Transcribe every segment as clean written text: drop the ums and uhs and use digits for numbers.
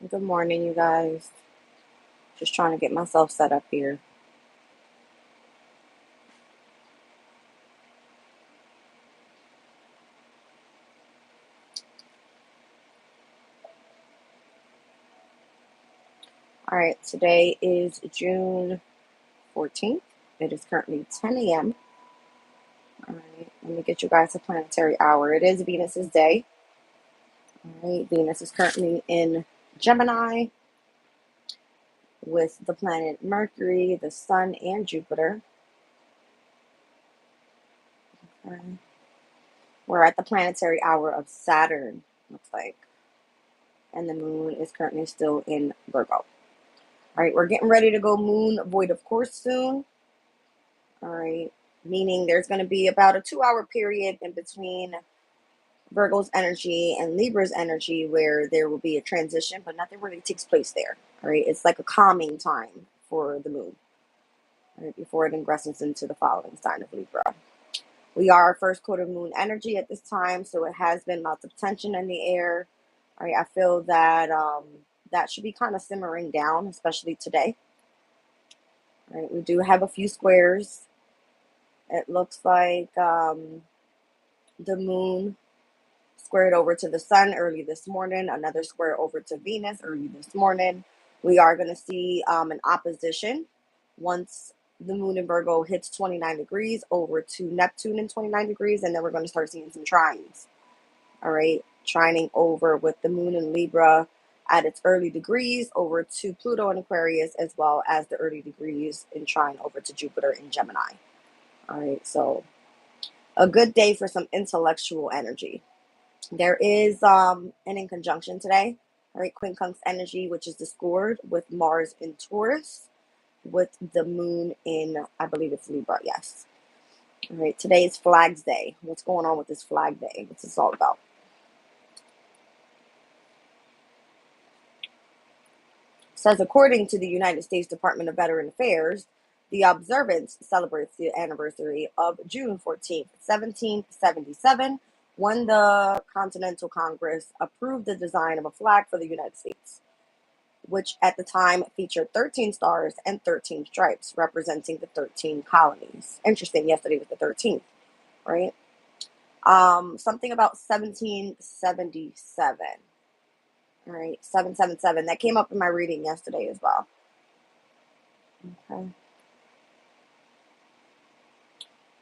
Good morning, you guys. Just trying to get myself set up here. All right, today is June 14th. It is currently 10 a.m. All right, let me get you guys a planetary hour. It is Venus's day. All right, Venus is currently in Gemini with the planet Mercury, the Sun, and Jupiter. Okay. We're at the planetary hour of Saturn, looks like. And the moon is currently still in Virgo. All right, we're getting ready to go moon void of course soon. All right. Meaning there's going to be about a 2 hour period in between Virgo's energy and Libra's energy where there will be a transition, but nothing really takes place there. All right. It's like a calming time for the moon, all right, before it ingresses into the following sign of Libra. We are first quarter moon energy at this time, so it has been lots of tension in the air. All right. I feel that that should be kind of simmering down, especially today. All right. We do have a few squares. It looks like the moon squared over to the sun early this morning, another square over to Venus early this morning. We are going to see an opposition once the moon in Virgo hits 29 degrees over to Neptune in 29 degrees, and then we're going to start seeing some trines. All right, trining over with the moon in Libra at its early degrees over to Pluto in Aquarius, as well as the early degrees in trine over to Jupiter in Gemini. All right, so a good day for some intellectual energy. There is an in conjunction today, all right, quincunx energy, which is discord with Mars in Taurus, with the moon in, I believe it's Libra, yes. All right, today is Flags Day. What's going on with this Flag Day? What's this all about? It says, according to the United States Department of Veteran Affairs, the observance celebrates the anniversary of June 14th, 1777, when the Continental Congress approved the design of a flag for the United States, which at the time featured 13 stars and 13 stripes, representing the 13 colonies. Interesting, yesterday was the 13th, right? Something about 1777. All right, 777. That came up in my reading yesterday as well. Okay.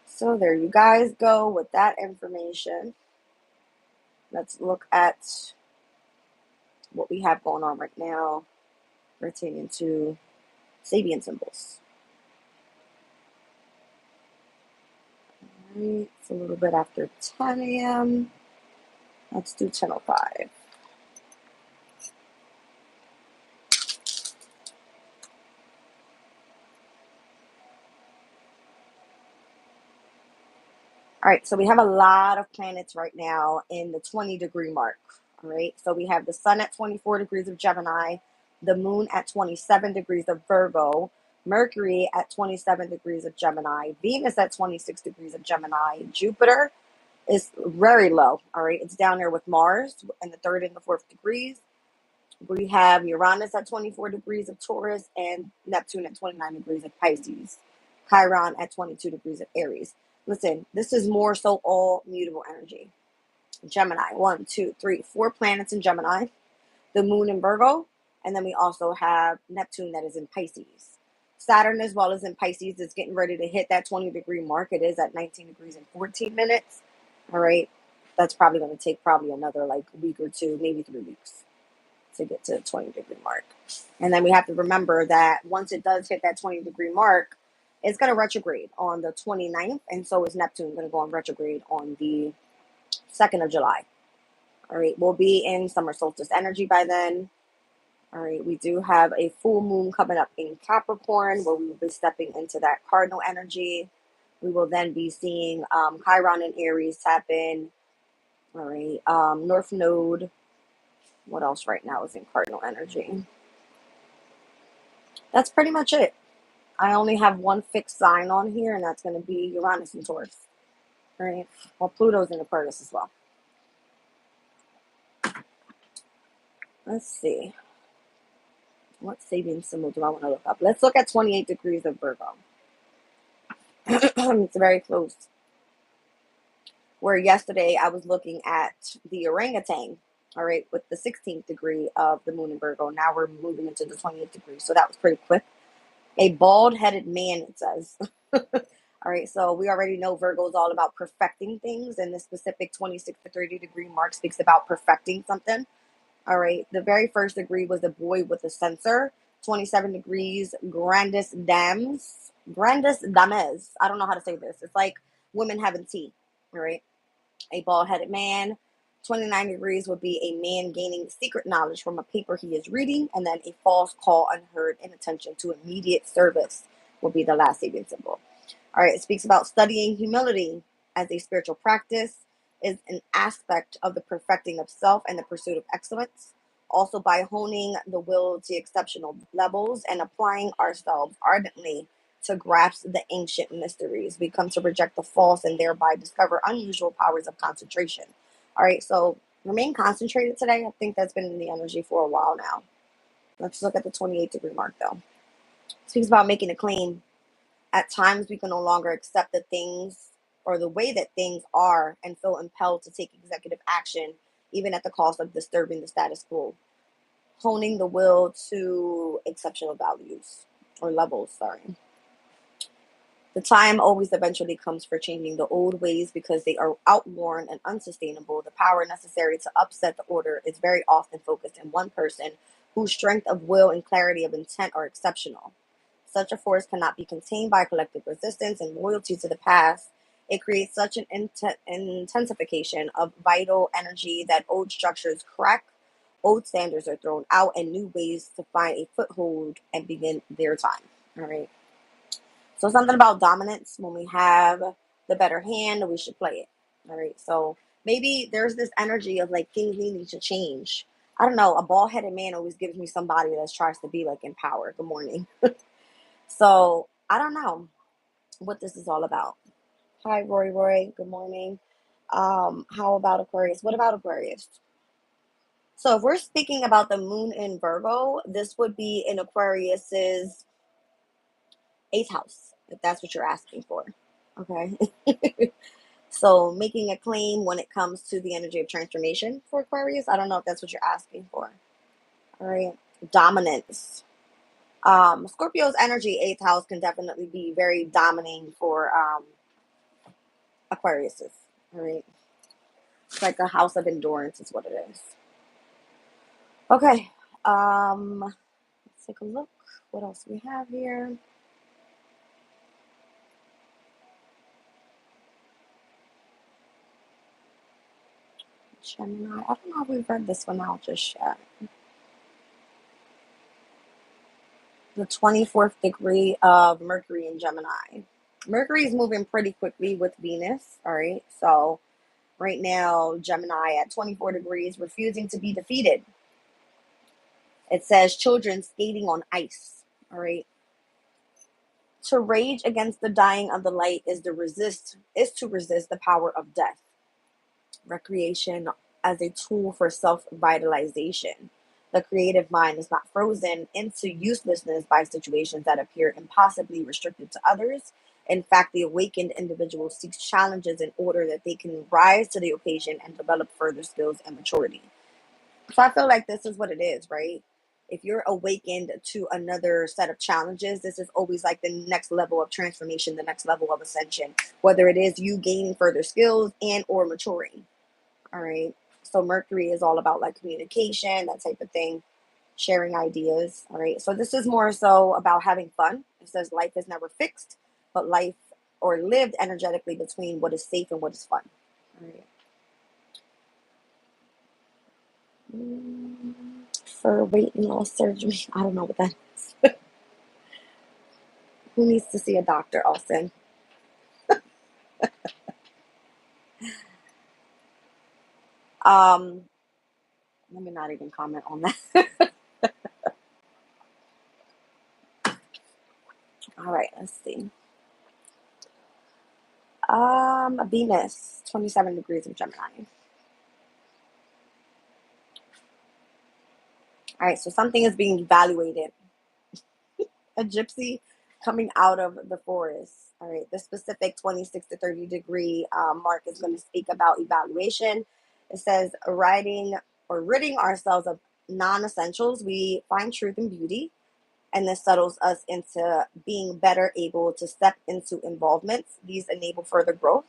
So there you guys go with that information. Let's look at what we have going on right now pertaining to Sabian symbols. All right, it's a little bit after 10 a.m. Let's do 10:05. All right, so we have a lot of planets right now in the 20-degree mark. All right, so we have the sun at 24 degrees of Gemini, the moon at 27 degrees of Virgo, Mercury at 27 degrees of Gemini, Venus at 26 degrees of Gemini, Jupiter is very low. All right, it's down there with Mars in the third and the fourth degrees. We have Uranus at 24 degrees of Taurus and Neptune at 29 degrees of Pisces. Chiron at 22 degrees of Aries. Listen, this is more so all mutable energy. Gemini, 1, 2, 3, 4 planets in Gemini, the moon in Virgo, and then we also have Neptune that is in Pisces. Saturn, as well as in Pisces, is getting ready to hit that 20-degree mark. It is at 19 degrees and 14 minutes. All right. That's probably going to take probably another like week or two, maybe 3 weeks to get to the 20-degree mark. And then we have to remember that once it does hit that 20-degree mark, it's going to retrograde on the 29th. And so is Neptune going to go on retrograde on the 2nd of July. All right. We'll be in summer solstice energy by then. All right. We do have a full moon coming up in Capricorn where we will be stepping into that cardinal energy. We will then be seeing Chiron and Aries tap in. All right. North Node. What else right now is in cardinal energy? That's pretty much it. I only have one fixed sign on here, and that's going to be Uranus and Taurus. All right. Well, Pluto's in Aquarius as well. Let's see. What saving symbol do I want to look up? Let's look at 28 degrees of Virgo. It's very close. Where yesterday I was looking at the orangutan, all right, with the 16th degree of the moon in Virgo. Now we're moving into the 28th degree. So that was pretty quick. A bald-headed man, it says. All right, so we already know Virgo is all about perfecting things, and the specific 26 to 30 degree mark speaks about perfecting something. All right, the very first degree was the boy with a censer. 27 degrees, Grandis Dames. I don't know how to say this. It's like women having tea. All right, a bald-headed man. 29 degrees would be a man gaining secret knowledge from a paper he is reading, and then a false call unheard inattention to immediate service will be the last saving symbol. All right, it speaks about studying humility as a spiritual practice is an aspect of the perfecting of self and the pursuit of excellence. Also, by honing the will to exceptional levels and applying ourselves ardently to grasp the ancient mysteries, we come to reject the false and thereby discover unusual powers of concentration. All right, so remain concentrated today. I think that's been in the energy for a while now. Let's look at the 28 degree mark though. It speaks about making a claim. At times, we can no longer accept the things or the way that things are and feel impelled to take executive action, even at the cost of disturbing the status quo. Honing the will to exceptional values or levels, sorry. The time always eventually comes for changing the old ways because they are outworn and unsustainable. The power necessary to upset the order is very often focused in one person whose strength of will and clarity of intent are exceptional. Such a force cannot be contained by collective resistance and loyalty to the past. It creates such an intensification of vital energy that old structures crack, old standards are thrown out, and new ways to find a foothold and begin their time. All right. So something about dominance. When we have the better hand, we should play it. All right. So maybe there's this energy of like things needing to change. I don't know. A bald headed man always gives me somebody that tries to be like in power. Good morning. So I don't know what this is all about. Hi, Roy. Good morning. How about Aquarius? What about Aquarius? So if we're speaking about the moon in Virgo, this would be in Aquarius's eighth house, if that's what you're asking for. Okay. So making a claim when it comes to the energy of transformation for Aquarius. I don't know if that's what you're asking for. All right. Dominance. Scorpio's energy, eighth house, can definitely be very dominating for Aquarius's. All right. It's like a house of endurance is what it is. Okay. Let's take a look. What else we have here? Gemini. I don't know if we've read this one out just yet. The 24th degree of Mercury in Gemini. Mercury is moving pretty quickly with Venus. All right. So right now, Gemini at 24 degrees, refusing to be defeated. It says children skating on ice. All right. To rage against the dying of the light is to resist the power of death. Recreation as a tool for self-vitalization. The creative mind is not frozen into uselessness by situations that appear impossibly restricted to others. In fact, the awakened individual seeks challenges in order that they can rise to the occasion and develop further skills and maturity. So I feel like this is what it is, right? If you're awakened to another set of challenges, this is always like the next level of transformation, the next level of ascension, whether it is you gaining further skills and or maturing. All right. So Mercury is all about like communication, that type of thing, sharing ideas. All right. So this is more so about having fun. It says life is never fixed, but life or lived energetically between what is safe and what is fun. All right. For weight and loss surgery. I don't know what that is. Who needs to see a doctor, Austin? Um, Let me not even comment on that. All right, let's see. Venus, 27 degrees of Gemini. All right, so something is being evaluated. A gypsy coming out of the forest. All right, the specific 26 to 30 degree mark is going to speak about evaluation. It says riding or ridding ourselves of non essentials, we find truth and beauty, and this settles us into being better able to step into involvements. These enable further growth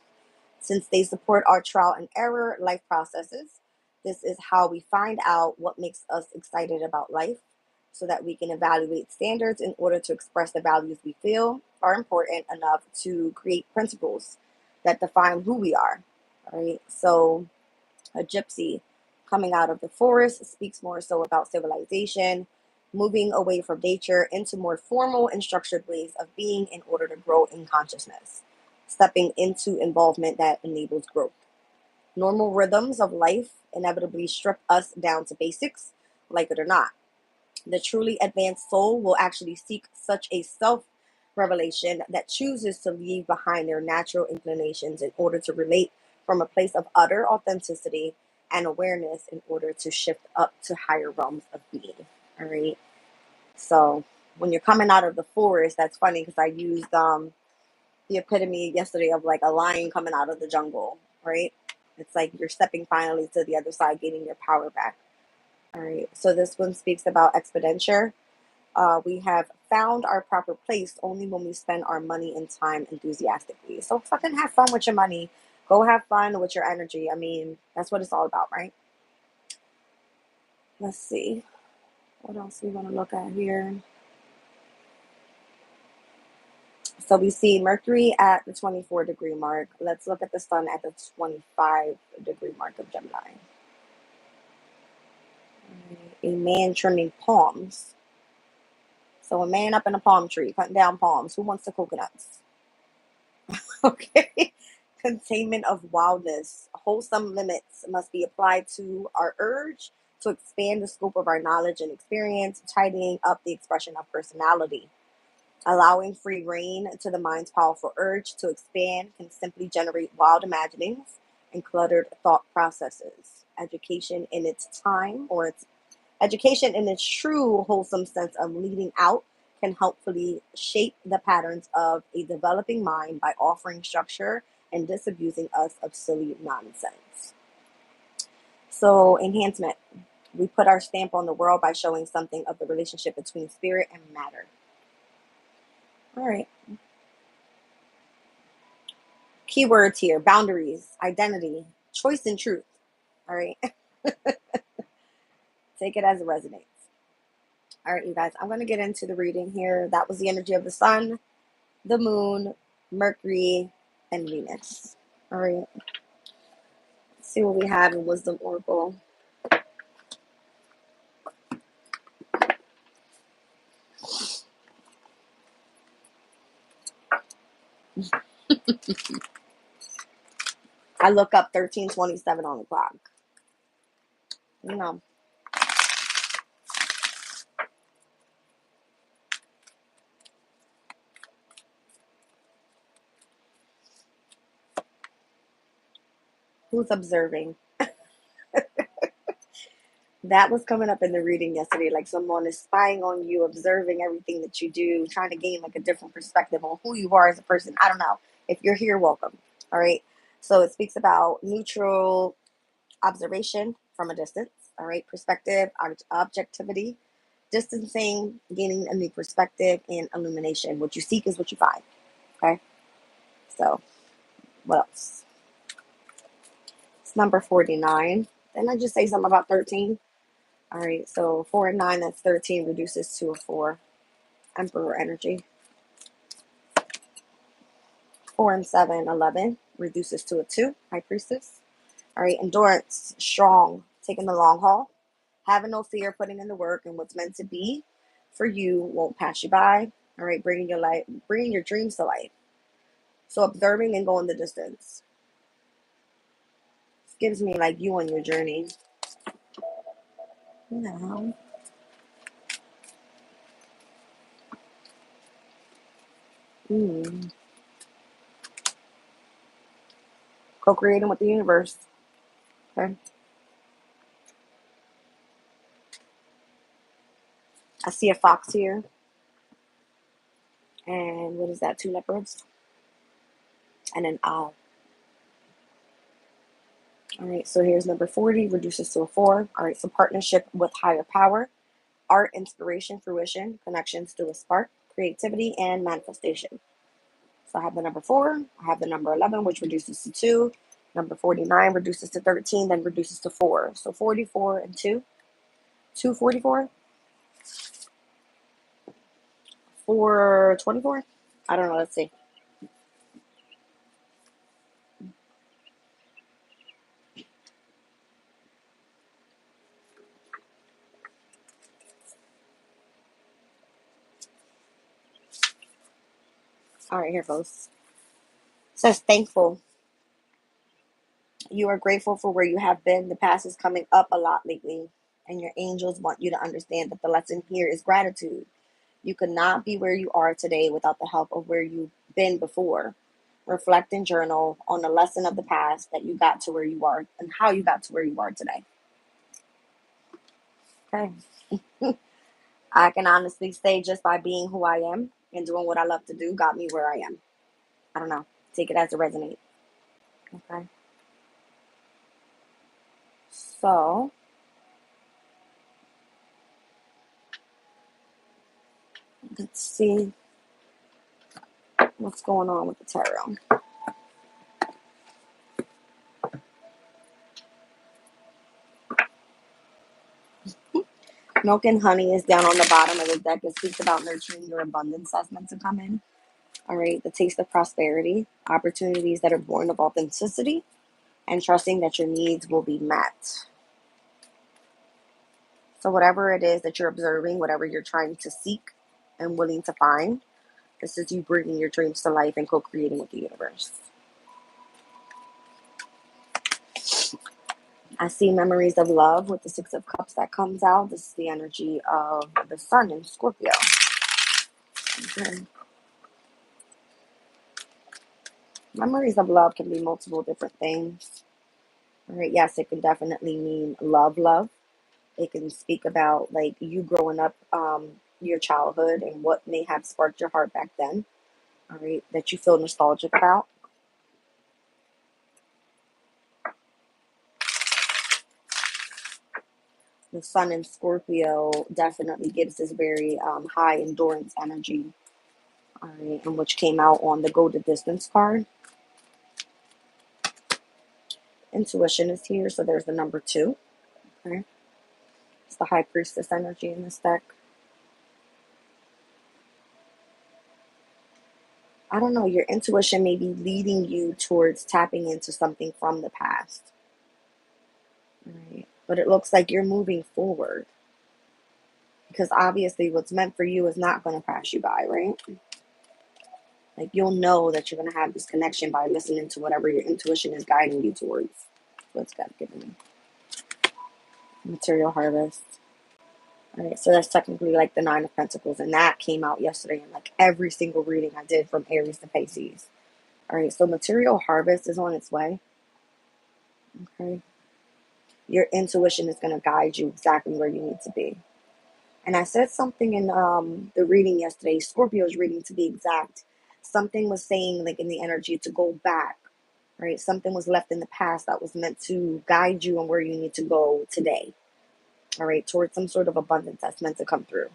since they support our trial and error life processes. This is how we find out what makes us excited about life so that we can evaluate standards in order to express the values we feel are important enough to create principles that define who we are. All right. So, a gypsy coming out of the forest speaks more so about civilization, moving away from nature into more formal and structured ways of being in order to grow in consciousness, stepping into involvement that enables growth. Normal rhythms of life inevitably strip us down to basics, like it or not. The truly advanced soul will actually seek such a self revelation that chooses to leave behind their natural inclinations in order to relate from a place of utter authenticity and awareness in order to shift up to higher realms of being. All right. So when you're coming out of the forest, that's funny because I used the epitome yesterday of like a lion coming out of the jungle, right? It's like you're stepping finally to the other side, gaining your power back. All right. So this one speaks about expenditure. We have found our proper place only when we spend our money and time enthusiastically. So fucking have fun with your money. Go have fun with your energy. I mean, that's what it's all about, right? Let's see. What else we want to look at here? So we see Mercury at the 24-degree mark. Let's look at the sun at the 25-degree mark of Gemini. A man trimming palms. So a man up in a palm tree, cutting down palms. Who wants the coconuts? Okay. Containment of wildness. Wholesome limits must be applied to our urge to expand the scope of our knowledge and experience, tidying up the expression of personality. Allowing free rein to the mind's powerful urge to expand can simply generate wild imaginings and cluttered thought processes. Education in its true wholesome sense of leading out can helpfully shape the patterns of a developing mind by offering structure and disabusing us of silly nonsense. So, enhancement. We put our stamp on the world by showing something of the relationship between spirit and matter. All right. Keywords here: boundaries, identity, choice, and truth. All right. Take it as it resonates. All right, you guys, I'm going to get into the reading here. That was the energy of the sun, the moon, Mercury, and Venus. All right. Let's see what we have in Wisdom Oracle. I look up 1327 on the clock. You know. Who's observing? That was coming up in the reading yesterday. Like someone is spying on you, observing everything that you do, trying to gain like a different perspective on who you are as a person. I don't know. If you're here, welcome. All right. So it speaks about neutral observation from a distance. All right. Perspective, objectivity, distancing, gaining a new perspective, and illumination. What you seek is what you find. Okay. So what else? It's number 49. Didn't I just say something about 13? All right, so 4 and 9, that's 13, reduces to a 4. Emperor energy. 4 and 7, 11, reduces to a 2. High Priestess. All right, endurance, strong, taking the long haul. Having no fear, putting in the work, and what's meant to be for you won't pass you by. All right, bringing your dreams to life. So observing and going the distance. This gives me like you on your journey. No. Co-creating with the universe. Okay. I see a fox here. And what is that? 2 leopards and an owl. All right, so here's number 40, reduces to a 4. All right, so partnership with higher power, art, inspiration, fruition, connections to a spark, creativity, and manifestation. So I have the number 4, I have the number 11, which reduces to 2. Number 49 reduces to 13, then reduces to 4. So 44 and 2. 244? 424? I don't know, let's see. All right, here goes. It says thankful. You are grateful for where you have been. The past is coming up a lot lately, and your angels want you to understand that the lesson here is gratitude. You could not be where you are today without the help of where you've been before. Reflect and journal on the lesson of the past that you got to where you are and how you got to where you are today. Okay. I can honestly say just by being who I am and doing what I love to do got me where I am. I don't know. Take it as it resonates. Okay. So let's see what's going on with the tarot. Milk and honey is down on the bottom of the deck. It speaks about nurturing your abundance that's meant to come in. All right. The taste of prosperity, opportunities that are born of authenticity, and trusting that your needs will be met. So, whatever it is that you're observing, whatever you're trying to seek and willing to find, this is you bringing your dreams to life and co creating with the universe. I see memories of love with the 6 of Cups that comes out. This is the energy of the sun in Scorpio. Okay. Memories of love can be multiple different things. All right, yes, it can definitely mean love. It can speak about like you growing up, your childhood and what may have sparked your heart back then. All right, that you feel nostalgic about. The sun in Scorpio definitely gives this very high endurance energy. All right, and which came out on the go the distance card. Intuition is here, so there's the number 2. Okay, it's the high priestess energy in this deck. I don't know, your intuition may be leading you towards tapping into something from the past. All right, but it looks like you're moving forward because obviously what's meant for you is not going to pass you by, right? Like you'll know that you're going to have this connection by listening to whatever your intuition is guiding you towards. What's God giving me? Material harvest. All right, so that's technically like the 9 of Pentacles, and that came out yesterday in like every single reading I did from Aries to Pisces. All right, so material harvest is on its way. Okay, your intuition is going to guide you exactly where you need to be. And I said something in the reading yesterday, Scorpio's reading to be exact. Something was saying, like in the energy, to go back, right? Something was left in the past that was meant to guide you on where you need to go today, all right, towards some sort of abundance that's meant to come through.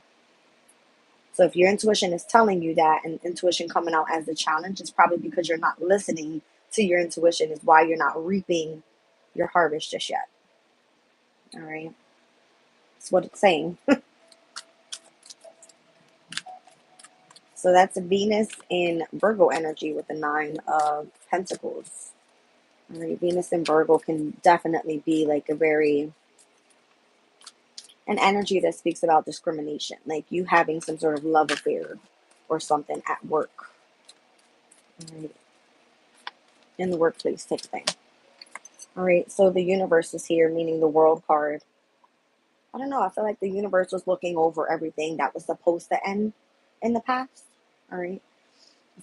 So if your intuition is telling you that, and intuition coming out as the challenge, it's probably because you're not listening to your intuition, is why you're not reaping your harvest just yet. All right, that's what it's saying. So that's Venus in Virgo energy with the 9 of Pentacles. All right, Venus in Virgo can definitely be like an energy that speaks about discrimination, like you having some sort of love affair or something at work. All right, in the workplace type of thing. All right, so the universe is here, meaning the world card. I don't know, I feel like the universe was looking over everything that was supposed to end in the past. All right.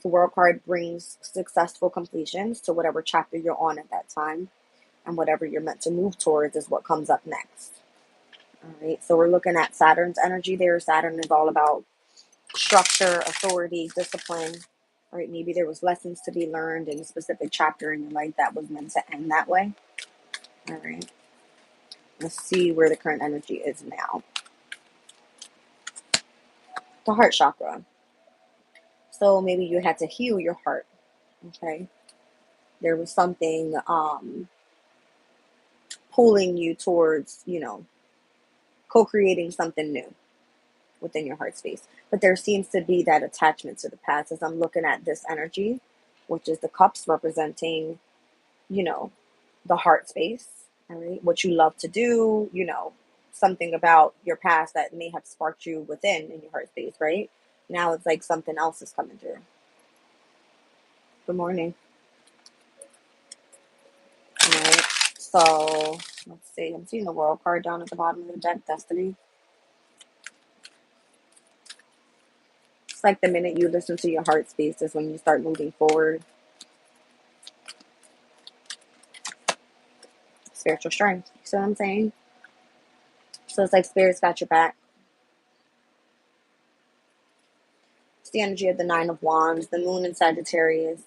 The world card brings successful completions to whatever chapter you're on at that time, and whatever you're meant to move towards is what comes up next. All right, so we're looking at Saturn's energy there. Saturn is all about structure, authority, discipline. All right, maybe there was lessons to be learned in a specific chapter in your life that was meant to end that way. All right, let's see where the current energy is now. The heart chakra. So maybe you had to heal your heart. Okay, there was something pulling you towards, co-creating something new within your heart space. But there seems to be that attachment to the past as I'm looking at this energy, which is the cups representing, you know, the heart space, all right? What you love to do, something about your past that may have sparked you within in your heart space, right? Now it's like something else is coming through. Good morning. All right. So let's see. I'm seeing the world card down at the bottom of the deck, Destiny. It's like the minute you listen to your heart space is when you start moving forward. Spiritual strength. You see what I'm saying? So it's like spirit's got your back. It's the energy of the Nine of Wands, the moon in Sagittarius.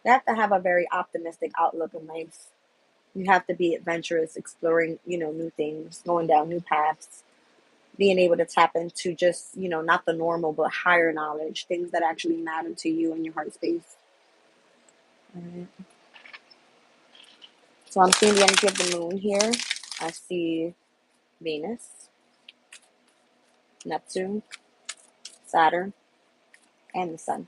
You have to have a very optimistic outlook in life. You have to be adventurous, exploring, new things, going down new paths, being able to tap into just, not the normal, but higher knowledge, things that actually matter to you in your heart space. Right. So I'm seeing the energy of the moon here. I see Venus, Neptune, Saturn, and the sun.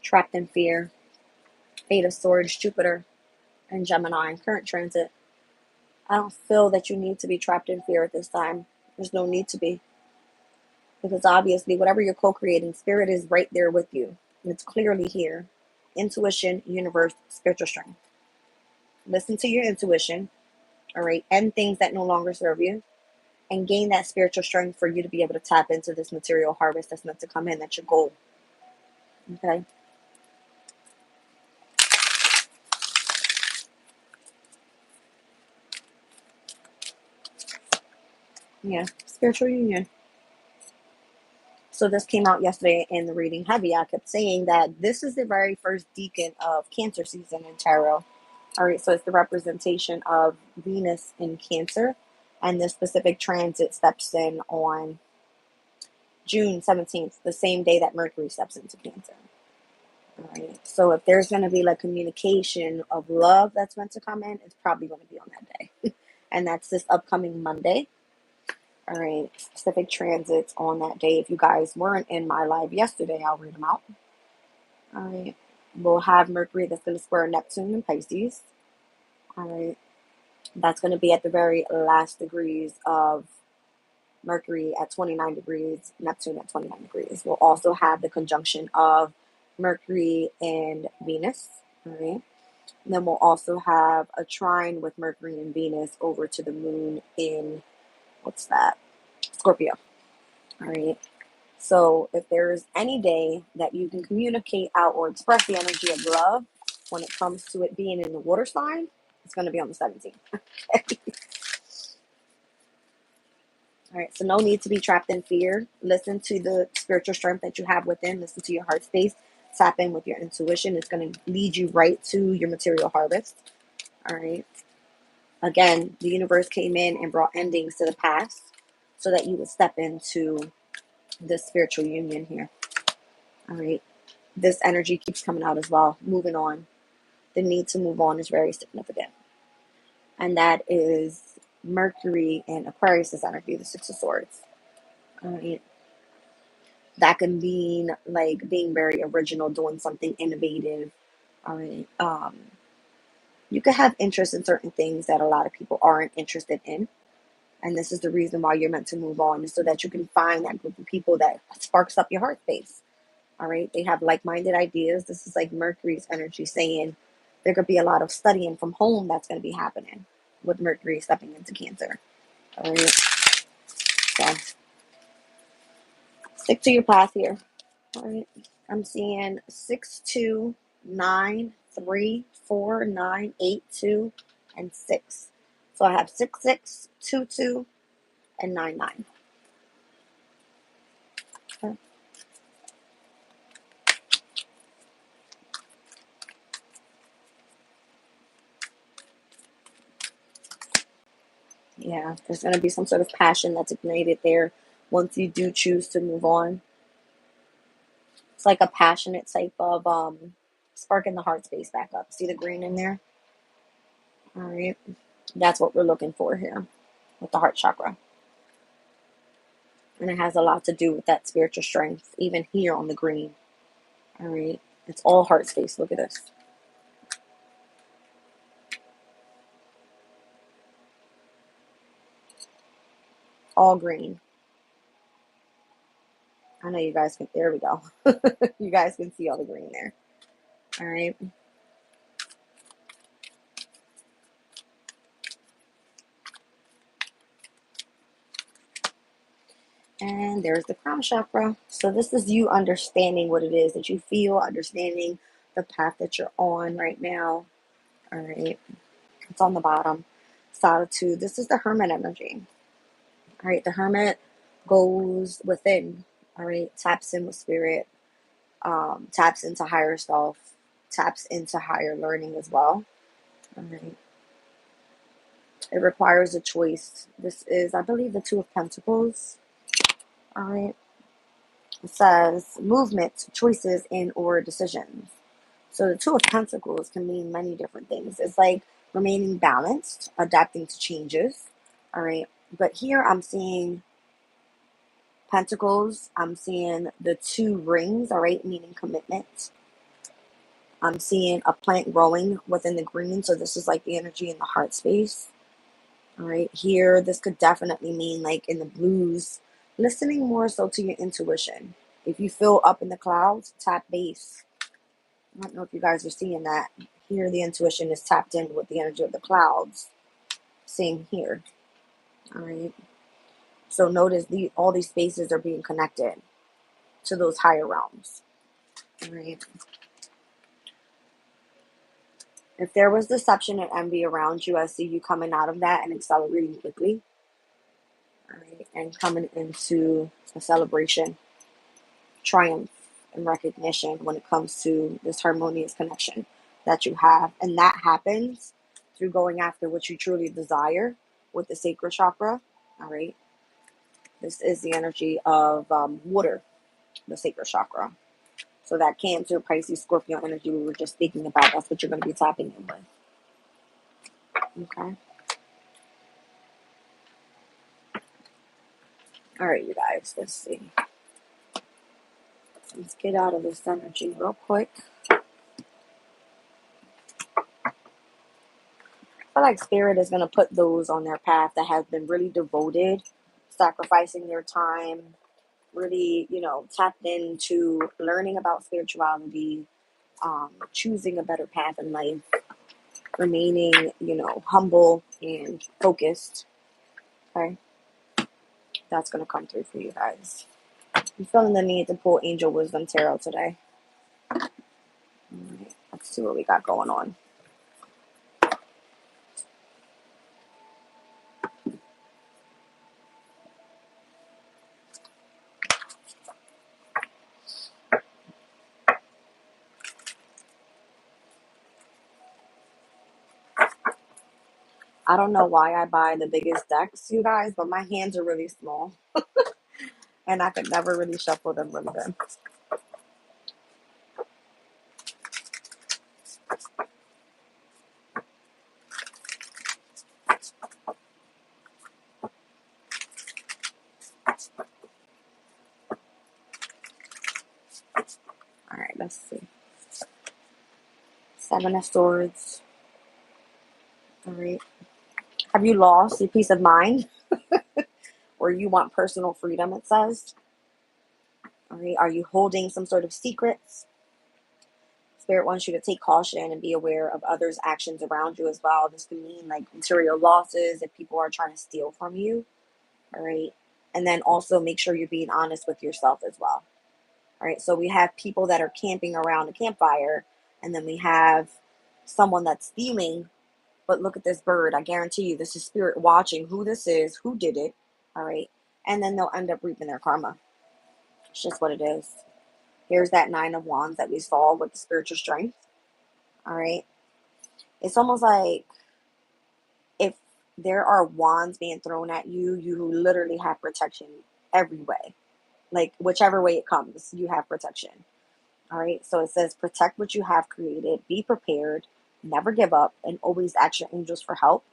Trapped in fear, Eight of Swords, Jupiter, and Gemini in current transit. I don't feel that you need to be trapped in fear at this time. There's no need to be. Because obviously, whatever you're co creating, spirit is right there with you. And it's clearly here. Intuition, universe, spiritual strength. Listen to your intuition, all right, end things that no longer serve you, and gain that spiritual strength for you to be able to tap into this material harvest that's meant to come in. That's your goal. Okay. Yeah. Spiritual union. So this came out yesterday in the reading heavy. I kept saying that this is the very first decan of Cancer season in tarot. All right, so it's the representation of Venus in Cancer, and this specific transit steps in on June 17th, the same day that Mercury steps into Cancer. All right, so if there's going to be like communication of love that's meant to come in, it's probably going to be on that day. And that's this upcoming Monday. All right, specific transits on that day. If you guys weren't in my live yesterday, I'll read them out. All right, we'll have Mercury that's going to square Neptune in Pisces. All right, that's going to be at the very last degrees of Mercury at 29 degrees, Neptune at 29 degrees. We'll also have the conjunction of Mercury and Venus. All right. And then we'll also have a trine with Mercury and Venus over to the moon in, what's that? Scorpio. All right. So if there's any day that you can communicate out or express the energy of love when it comes to it being in the water sign, it's going to be on the 17th. All right, so no need to be trapped in fear. Listen to the spiritual strength that you have within. Listen to your heart space. Tap in with your intuition. It's going to lead you right to your material harvest. All right. Again, the universe came in and brought endings to the past so that you would step into this spiritual union here. All right. This energy keeps coming out as well. Moving on. The need to move on is very significant. And that is Mercury and Aquarius' energy, the Six of Swords. All right. That can mean like being very original, doing something innovative. All right. You could have interest in certain things that a lot of people aren't interested in. And this is the reason why you're meant to move on, is so that you can find that group of people that sparks up your heart space. All right. They have like-minded ideas. This is like Mercury's energy saying there could be a lot of studying from home that's going to be happening with Mercury stepping into Cancer. All right. So stick to your path here. All right. I'm seeing 6, 2, 9, 3, 4, 9, 8, 2, and 6. So I have 6, 6, 2, 2, and 9, 9. Okay. Yeah, there's going to be some sort of passion that's ignited there once you do choose to move on. It's like a passionate type of sparking the heart space back up. See the green in there? All right. That's what we're looking for here with the heart chakra. And it has a lot to do with that spiritual strength, even here on the green. All right. It's all heart space. Look at this. All green. I know you guys can. There we go. You guys can see all the green there. All right. And there's the crown chakra. So this is you understanding what it is that you feel, understanding the path that you're on right now. All right. It's on the bottom. Solitude. This is the hermit energy. All right. The hermit goes within. All right. Taps in with spirit. Taps into higher self. Taps into higher learning as well. All right. It requires a choice. This is, I believe, the Two of Pentacles. All right. It says movement, choices, and or decisions. So the Two of Pentacles can mean many different things. It's like remaining balanced, adapting to changes. All right. But here I'm seeing Pentacles. I'm seeing the two rings, all right, meaning commitment. I'm seeing a plant growing within the green. So this is like the energy in the heart space. All right. Here, this could definitely mean like in the blues, listening more so to your intuition. If you feel up in the clouds, tap base. I don't know if you guys are seeing that. Here, the intuition is tapped in with the energy of the clouds. Same here. All right. So notice all these spaces are being connected to those higher realms. All right. If there was deception and envy around you, I see you coming out of that and accelerating quickly. All right. And coming into a celebration, triumph, and recognition when it comes to this harmonious connection that you have. And that happens through going after what you truly desire with the sacral chakra. All right. This is the energy of water, the sacral chakra. So that Cancer, Pisces, Scorpio energy we were just speaking about, that's what you're going to be tapping in with. Okay. All right, you guys, let's see. Let's get out of this energy real quick. I feel like Spirit is going to put those on their path that have been really devoted, sacrificing their time, really, tapped into learning about spirituality, choosing a better path in life, remaining, humble and focused. Okay. That's going to come through for you guys. I'm feeling the need to pull Angel Wisdom Tarot today. All right. Let's see what we got going on. I don't know why I buy the biggest decks, you guys, but my hands are really small. And I could never really shuffle them really good. All right, let's see. Seven of Swords. All right. Have you lost your peace of mind? Or you want personal freedom, it says? All right. Are you holding some sort of secrets? Spirit wants you to take caution and be aware of others' actions around you as well. This could mean like material losses if people are trying to steal from you. All right. And then also make sure you're being honest with yourself as well. All right. So we have people that are camping around a campfire, and then we have someone that's stealing, but look at this bird. I guarantee you this is spirit watching who this is, who did it. All right. And then they'll end up reaping their karma. It's just what it is. Here's that Nine of Wands that we saw with the spiritual strength. All right. It's almost like if there are wands being thrown at you, you literally have protection every way. Like whichever way it comes, you have protection. All right. So it says protect what you have created, be prepared, never give up, and always ask your angels for help.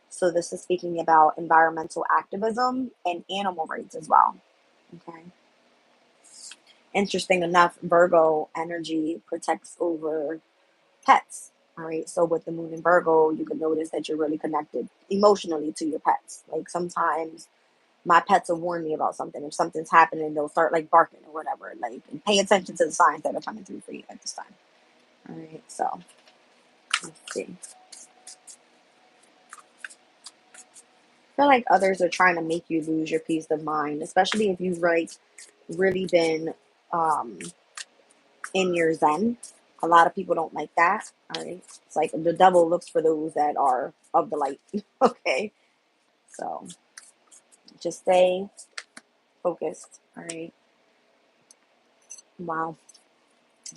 So this is speaking about environmental activism and animal rights as well. Okay. Interesting enough, Virgo energy protects over pets. All right. So with the moon in Virgo, you can notice that you're really connected emotionally to your pets. Like sometimes my pets will warn me about something. If something's happening, they'll start like barking or whatever. Like and pay attention to the signs that are coming through for you at this time. All right. So let's see. I feel like others are trying to make you lose your peace of mind, especially if you've like really been um, in your zen. A lot of people don't like that. All right. It's like the devil looks for those that are of the light. Okay. So just stay focused. All right. Wow.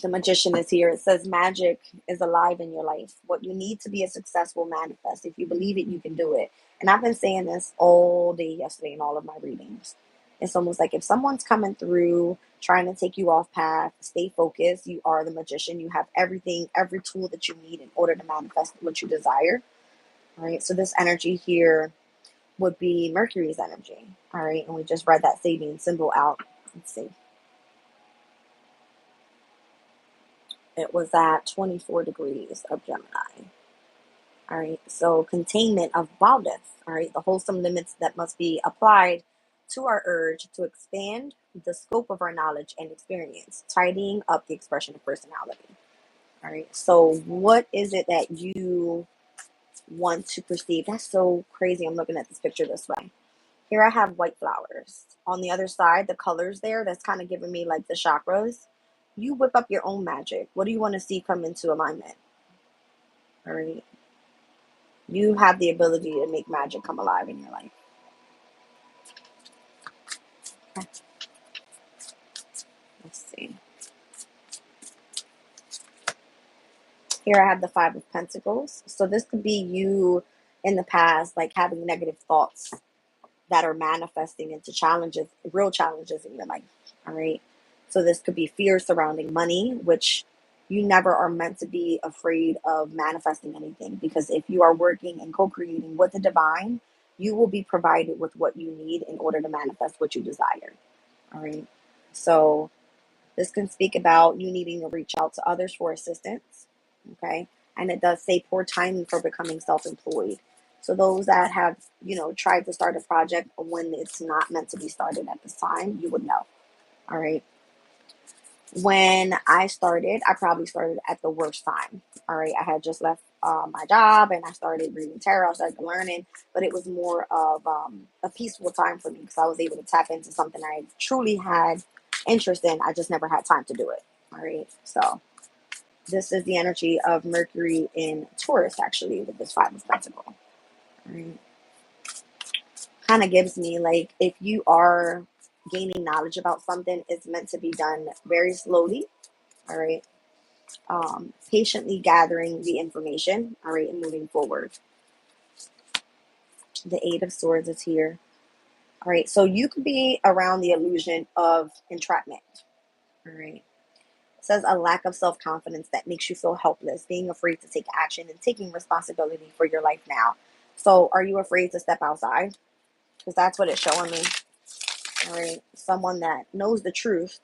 The magician is here. It says magic is alive in your life. What you need to be a successful manifest. If you believe it, you can do it. And I've been saying this all day yesterday in all of my readings. It's almost like if someone's coming through trying to take you off path, stay focused. You are the magician. You have everything, every tool that you need in order to manifest what you desire. All right. So this energy here would be Mercury's energy. All right. And we just read that Sabian symbol out. Let's see. It was at 24 degrees of Gemini. All right. So containment of wildness. All right. The wholesome limits that must be applied to our urge to expand the scope of our knowledge and experience, tidying up the expression of personality. All right. So what is it that you want to perceive? That's so crazy. I'm looking at this picture this way. Here I have white flowers. On the other side, the colors there, that's kind of giving me like the chakras. You whip up your own magic. What do you want to see come into alignment? All right. You have the ability to make magic come alive in your life. Okay. Let's see. Here I have the Five of Pentacles. So this could be you in the past, like having negative thoughts that are manifesting into challenges, real challenges in your life. All right. So this could be fear surrounding money, which you never are meant to be afraid of manifesting anything, because if you are working and co-creating with the divine, you will be provided with what you need in order to manifest what you desire. All right. So this can speak about you needing to reach out to others for assistance. Okay. And it does say poor timing for becoming self-employed. So those that have, tried to start a project when it's not meant to be started at this time, you would know. All right. When I started, I probably started at the worst time. All right. I had just left my job and I started reading tarot. I started learning, but it was more of a peaceful time for me because I was able to tap into something I truly had interest in. I just never had time to do it. All right. So this is the energy of Mercury in Taurus, actually, with this Five of Pentacles. All right. Kind of gives me like if you are gaining knowledge about something, it's meant to be done very slowly. All right. Patiently gathering the information. All right. And moving forward. The Eight of Swords is here. All right. So you could be around the illusion of entrapment. All right. It says a lack of self-confidence that makes you feel helpless, being afraid to take action and taking responsibility for your life now. So are you afraid to step outside? Because that's what it's showing me. All right. Someone that knows the truth.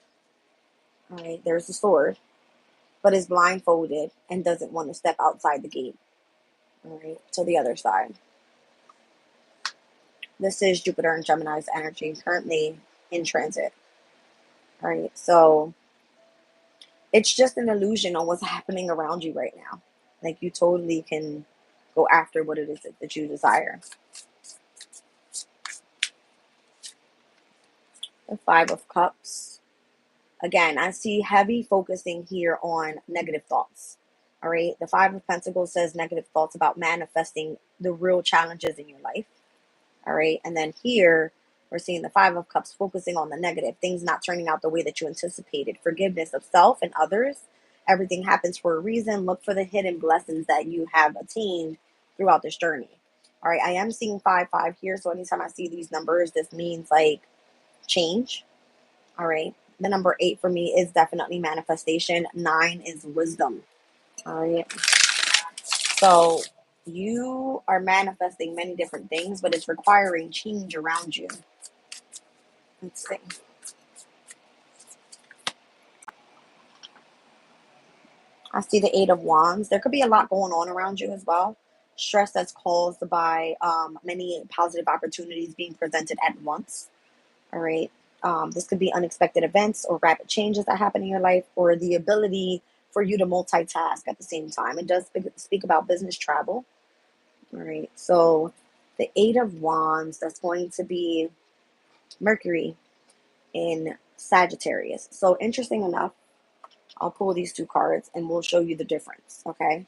All right. There's the sword, but is blindfolded and doesn't want to step outside the gate. All right. To the other side. This is Jupiter and Gemini's energy currently in transit. All right. So it's just an illusion on what's happening around you right now. Like you totally can go after what it is that you desire. The Five of Cups. Again, I see heavy focusing here on negative thoughts. All right. The Five of Pentacles says negative thoughts about manifesting the real challenges in your life. All right. And then here we're seeing the Five of Cups focusing on the negative, things not turning out the way that you anticipated, forgiveness of self and others. Everything happens for a reason. Look for the hidden blessings that you have attained throughout this journey. All right. I am seeing 5-5 here. So anytime I see these numbers, this means like change. All right. The number 8 for me is definitely manifestation. 9 is wisdom. All right. So you are manifesting many different things, but it's requiring change around you. Let's see. I see the Eight of Wands. There could be a lot going on around you as well. Stress that's caused by many positive opportunities being presented at once. All right. This could be unexpected events or rapid changes that happen in your life, or the ability for you to multitask at the same time. It does speak about business travel. All right. So the Eight of Wands, that's going to be Mercury in Sagittarius. So interesting enough, I'll pull these two cards and we'll show you the difference. Okay.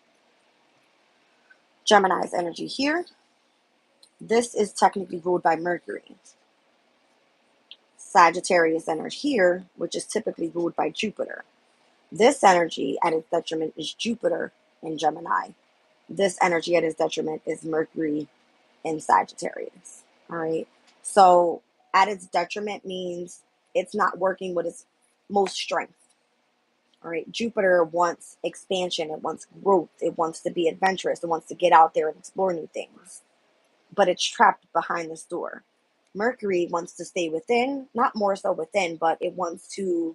Gemini's energy here. This is technically ruled by Mercury. Sagittarius energy here, which is typically ruled by Jupiter. This energy at its detriment is Jupiter in Gemini. This energy at its detriment is Mercury in Sagittarius. All right. So at its detriment means it's not working with its most strength. All right. Jupiter wants expansion. It wants growth. It wants to be adventurous. It wants to get out there and explore new things. But it's trapped behind this door. Mercury wants to stay within, not more so within, but it wants to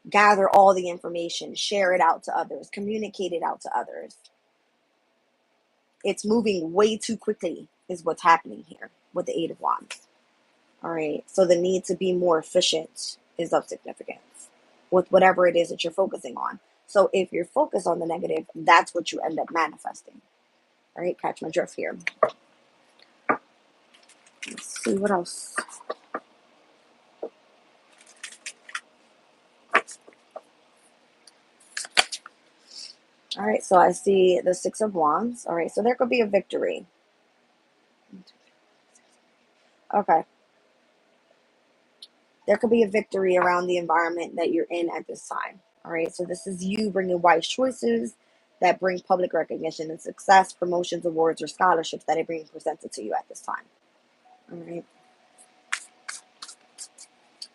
gather all the information, share it out to others, communicate it out to others. It's moving way too quickly is what's happening here with the Eight of Wands. All right. So the need to be more efficient is of significance with whatever it is that you're focusing on. So if you're focused on the negative, that's what you end up manifesting. All right. Catch my drift here. Let's see what else. All right. So I see the Six of Wands. All right. So there could be a victory. Okay. There could be a victory around the environment that you're in at this time. All right. So this is you bringing wise choices that bring public recognition and success, promotions, awards, or scholarships that are being presented to you at this time. All right.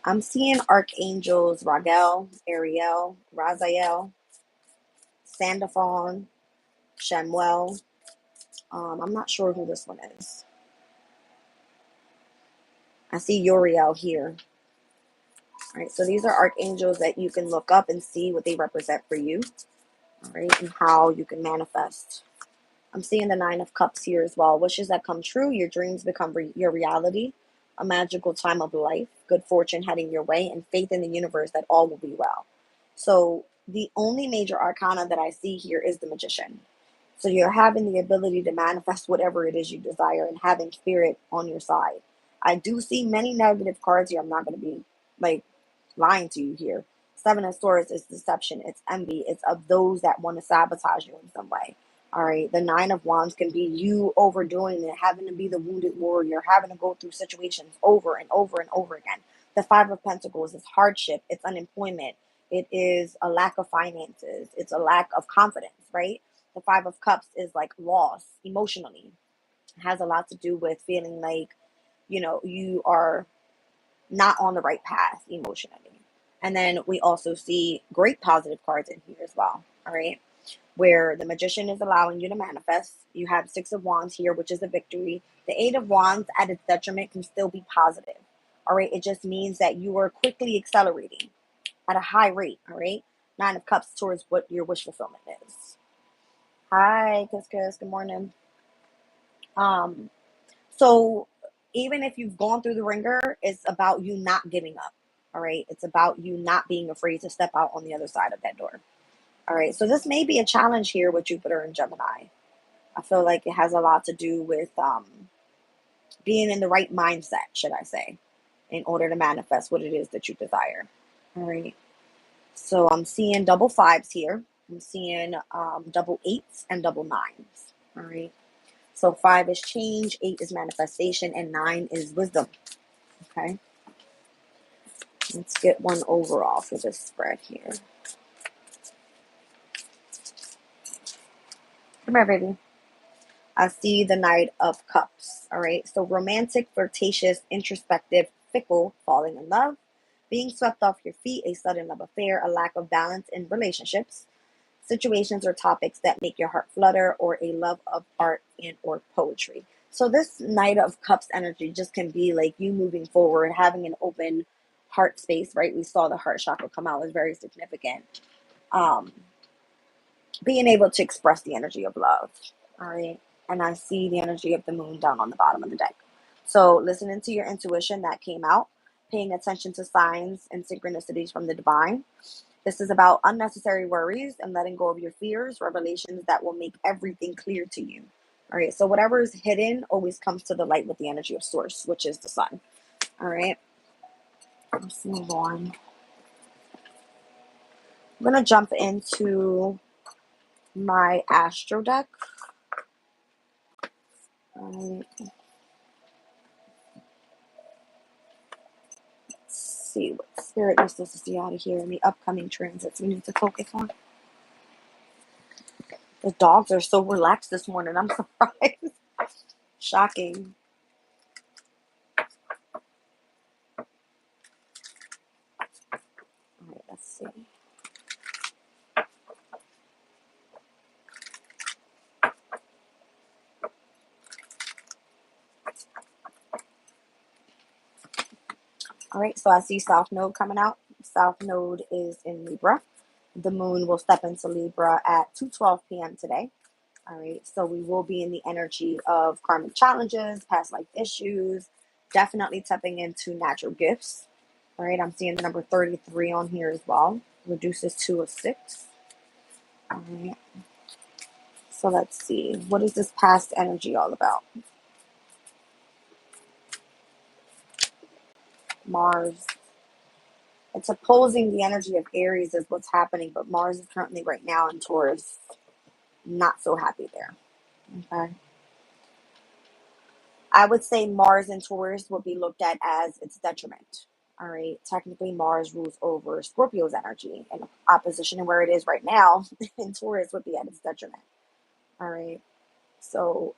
I'm seeing archangels Raguel, Ariel, Raziel, Sandalphon, Shemuel. I'm not sure who this one is. I see Uriel here. All right, so these are archangels that you can look up and see what they represent for you. All right, and how you can manifest. I'm seeing the Nine of Cups here as well. Wishes that come true, your dreams become your reality, a magical time of life, good fortune heading your way, and faith in the universe that all will be well. So the only major arcana that I see here is the Magician. So you're having the ability to manifest whatever it is you desire and having spirit on your side. I do see many negative cards here. I'm not going to be like lying to you here. Seven of Swords is deception. It's envy. It's of those that want to sabotage you in some way. All right. The Nine of Wands can be you overdoing it, having to be the wounded warrior, having to go through situations over and over and over again. The Five of Pentacles is hardship. It's unemployment. It is a lack of finances. It's a lack of confidence, right? The Five of Cups is like loss emotionally. It has a lot to do with feeling like, you are not on the right path emotionally. And then we also see great positive cards in here as well. All right. Where the Magician is allowing you to manifest. You have Six of Wands here, which is a victory. The Eight of Wands at its detriment can still be positive. All right. It just means that you are quickly accelerating at a high rate. All right. Nine of Cups towards what your wish fulfillment is. Hi, Kiss. Good morning. So even if you've gone through the ringer, it's about you not giving up. All right. It's about you not being afraid to step out on the other side of that door. All right. So this may be a challenge here with Jupiter and Gemini. I feel like it has a lot to do with being in the right mindset, should I say, in order to manifest what it is that you desire. All right. So I'm seeing double fives here. I'm seeing double eights and double nines. All right. So 5 is change, 8 is manifestation, and 9 is wisdom. Okay. Let's get one overall for this spread here. Come here, baby. I see the Knight of Cups. All right. So romantic, flirtatious, introspective, fickle, falling in love, being swept off your feet, a sudden love affair, a lack of balance in relationships, situations or topics that make your heart flutter, or a love of art and or poetry. So this Knight of Cups energy just can be like you moving forward, having an open heart space, right? We saw the heart chakra come out, was very significant. Um, Being able to express the energy of love. All right. And I see the energy of the moon down on the bottom of the deck. So listening to your intuition that came out, paying attention to signs and synchronicities from the divine. This is about unnecessary worries and letting go of your fears, revelations that will make everything clear to you. All right. So whatever is hidden always comes to the light with the energy of source, which is the sun. All right. Let's move on. I'm going to jump into my astro deck. Let's see what spirit is supposed to see out of here in the upcoming transits we need to focus on. The dogs are so relaxed this morning. I'm surprised. Shocking. All right, let's see. All right, so I see South Node coming out. South Node is in Libra. The moon will step into Libra at 2:12 p.m. today. All right, so we will be in the energy of karmic challenges, past life issues, definitely tapping into natural gifts. All right, I'm seeing the number 33 on here as well. Reduces to a 6. All right, so let's see. What is this past energy all about? Mars. It's opposing the energy of Aries is what's happening, but Mars is currently right now in Taurus. Not so happy there. Okay. I would say Mars in Taurus would be looked at as its detriment. All right. Technically, Mars rules over Scorpio's energy, and opposition to where it is right now in Taurus would be at its detriment. All right. So,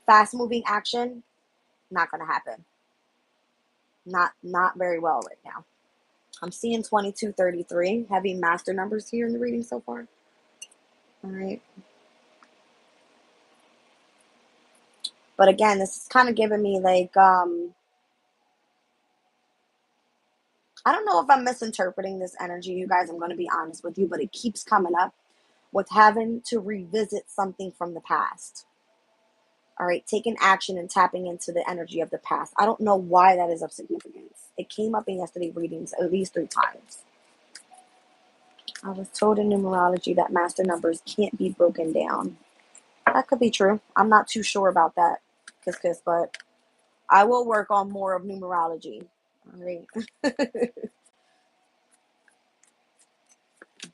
fast moving action, not going to happen. Not very well right now. I'm seeing 2233, heavy master numbers here in the reading so far. All right. But again, this is kind of giving me like, I don't know if I'm misinterpreting this energy, you guys. I'm going to be honest with you, but it keeps coming up with having to revisit something from the past. All right, taking action and tapping into the energy of the past. I don't know why that is of significance. It came up in yesterday's readings at least 3 times. I was told in numerology that master numbers can't be broken down. That could be true. I'm not too sure about that, but I will work on more of numerology. All right. Let's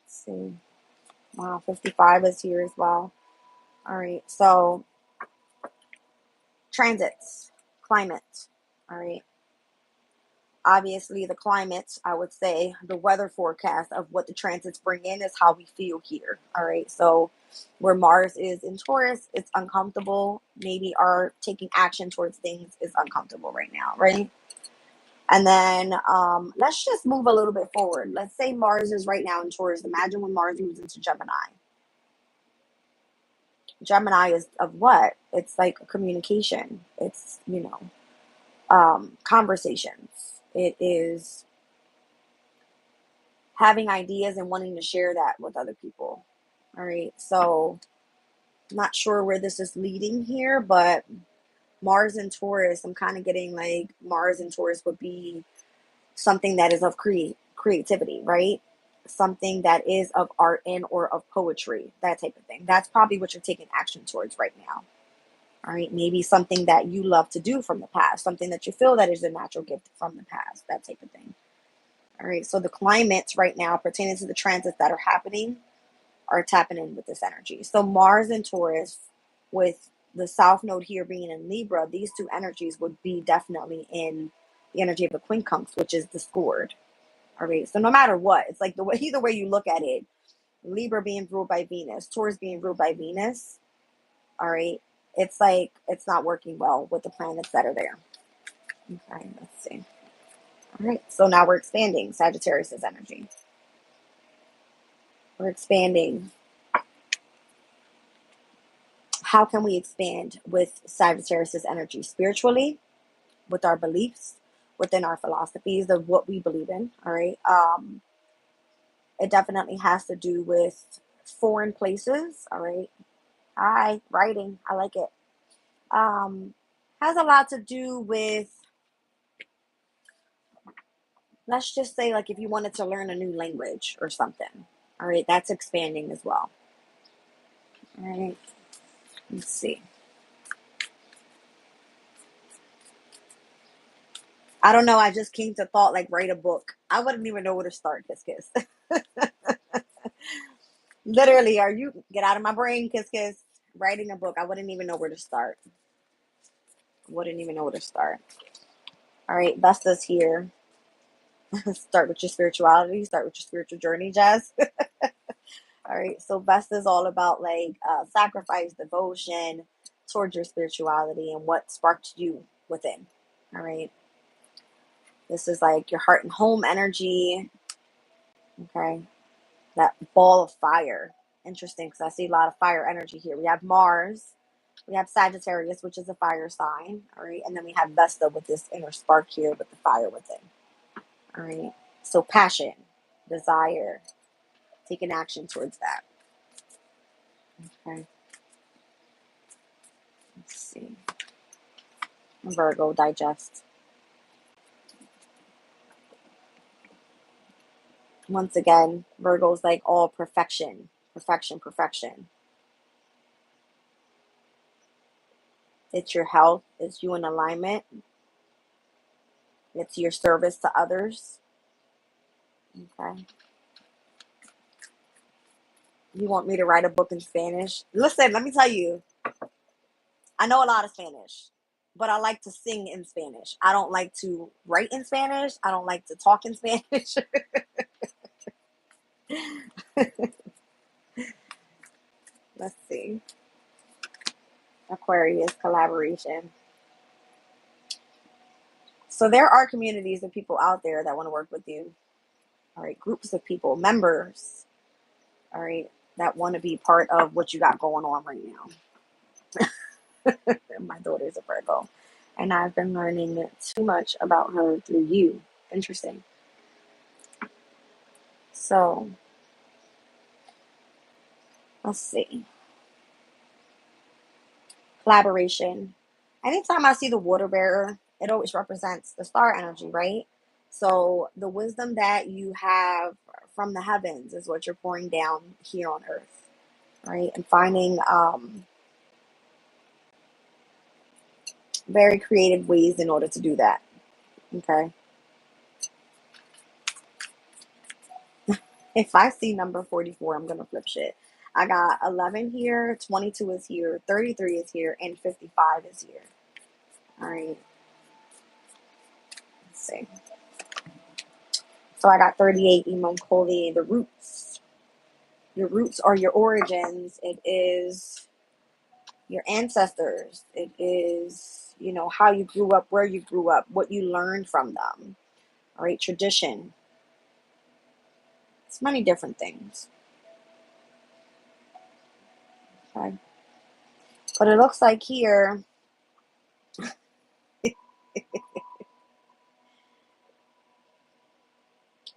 see. Wow, 55 is here as well. All right. So, transits, climate. All right. Obviously, the climate, I would say, the weather forecast of what the transits bring in is how we feel here. All right. So, where Mars is in Taurus, it's uncomfortable. Maybe our taking action towards things is uncomfortable right now. Right. And then let's just move a little bit forward. Let's say Mars is right now in Taurus. Imagine when Mars moves into Gemini. Gemini is of what? It's like communication. It's, conversations. It is having ideas and wanting to share that with other people. All right. So, not sure where this is leading here, but Mars and Taurus, I'm kind of getting like Mars and Taurus would be something that is of creativity, right? Something that is of art and or of poetry, that type of thing. That's probably what you're taking action towards right now. All right, maybe something that you love to do from the past, something that you feel that is a natural gift from the past, that type of thing. All right, so the climates right now pertaining to the transits that are happening, are tapping in with this energy. So Mars and Taurus, with the South Node here being in Libra, these two energies would be definitely in the energy of the quincunx, which is discord. All right. So no matter what, it's like the way, either way you look at it, Libra being ruled by Venus, Taurus being ruled by Venus. All right. It's like it's not working well with the planets that are there. Okay. Let's see. All right. So now we're expanding Sagittarius's energy. We're expanding. How can we expand with Sagittarius's energy? Spiritually, with our beliefs, within our philosophies of what we believe in. All right. It definitely has to do with foreign places. All right. Hi, writing. I like it. Has a lot to do with, let's just say, like if you wanted to learn a new language or something. All right. That's expanding as well. All right. Let's see. I don't know. I just came to thought like write a book. I wouldn't even know where to start, Kiss Kiss. Literally, are you get out of my brain, Kiss Kiss? Writing a book. I wouldn't even know where to start. Wouldn't even know where to start. All right, Vesta's here. Start with your spirituality. Start with your spiritual journey, Jazz. All right, so Vesta's all about like sacrifice, devotion towards your spirituality and what sparked you within. All right, this is like your heart and home energy. Okay, that ball of fire. Interesting, because I see a lot of fire energy here. We have Mars, we have Sagittarius, which is a fire sign, all right, and then we have Vesta with this inner spark here with the fire within, all right. So passion, desire, taking action towards that. Okay, let's see. Virgo, digest. Once again, Virgo's like all perfection, perfection, perfection. It's your health, it's you in alignment, it's your service to others. Okay. You want me to write a book in Spanish? Listen, let me tell you, I know a lot of Spanish, but I like to sing in Spanish. I don't like to write in Spanish. I don't like to talk in Spanish. Let's see. Aquarius collaboration. So there are communities of people out there that want to work with you. All right, groups of people, members, all right, that want to be part of what you got going on right now. My daughter's a Virgo, and I've been learning too much about her through you. Interesting. So, let's see. Collaboration. Anytime I see the water bearer, it always represents the star energy, right? So, the wisdom that you have from the heavens is what you're pouring down here on earth, right? And finding very creative ways in order to do that. Okay. If I see number 44, I'm going to flip shit. I got 11 here, 22 is here, 33 is here, and 55 is here. All right. Let's see. So I got 38, Imam Koli, the roots. Your roots are your origins. It is your ancestors. It is, how you grew up, where you grew up, what you learned from them. All right. Tradition. It's many different things. Okay. But it looks like here,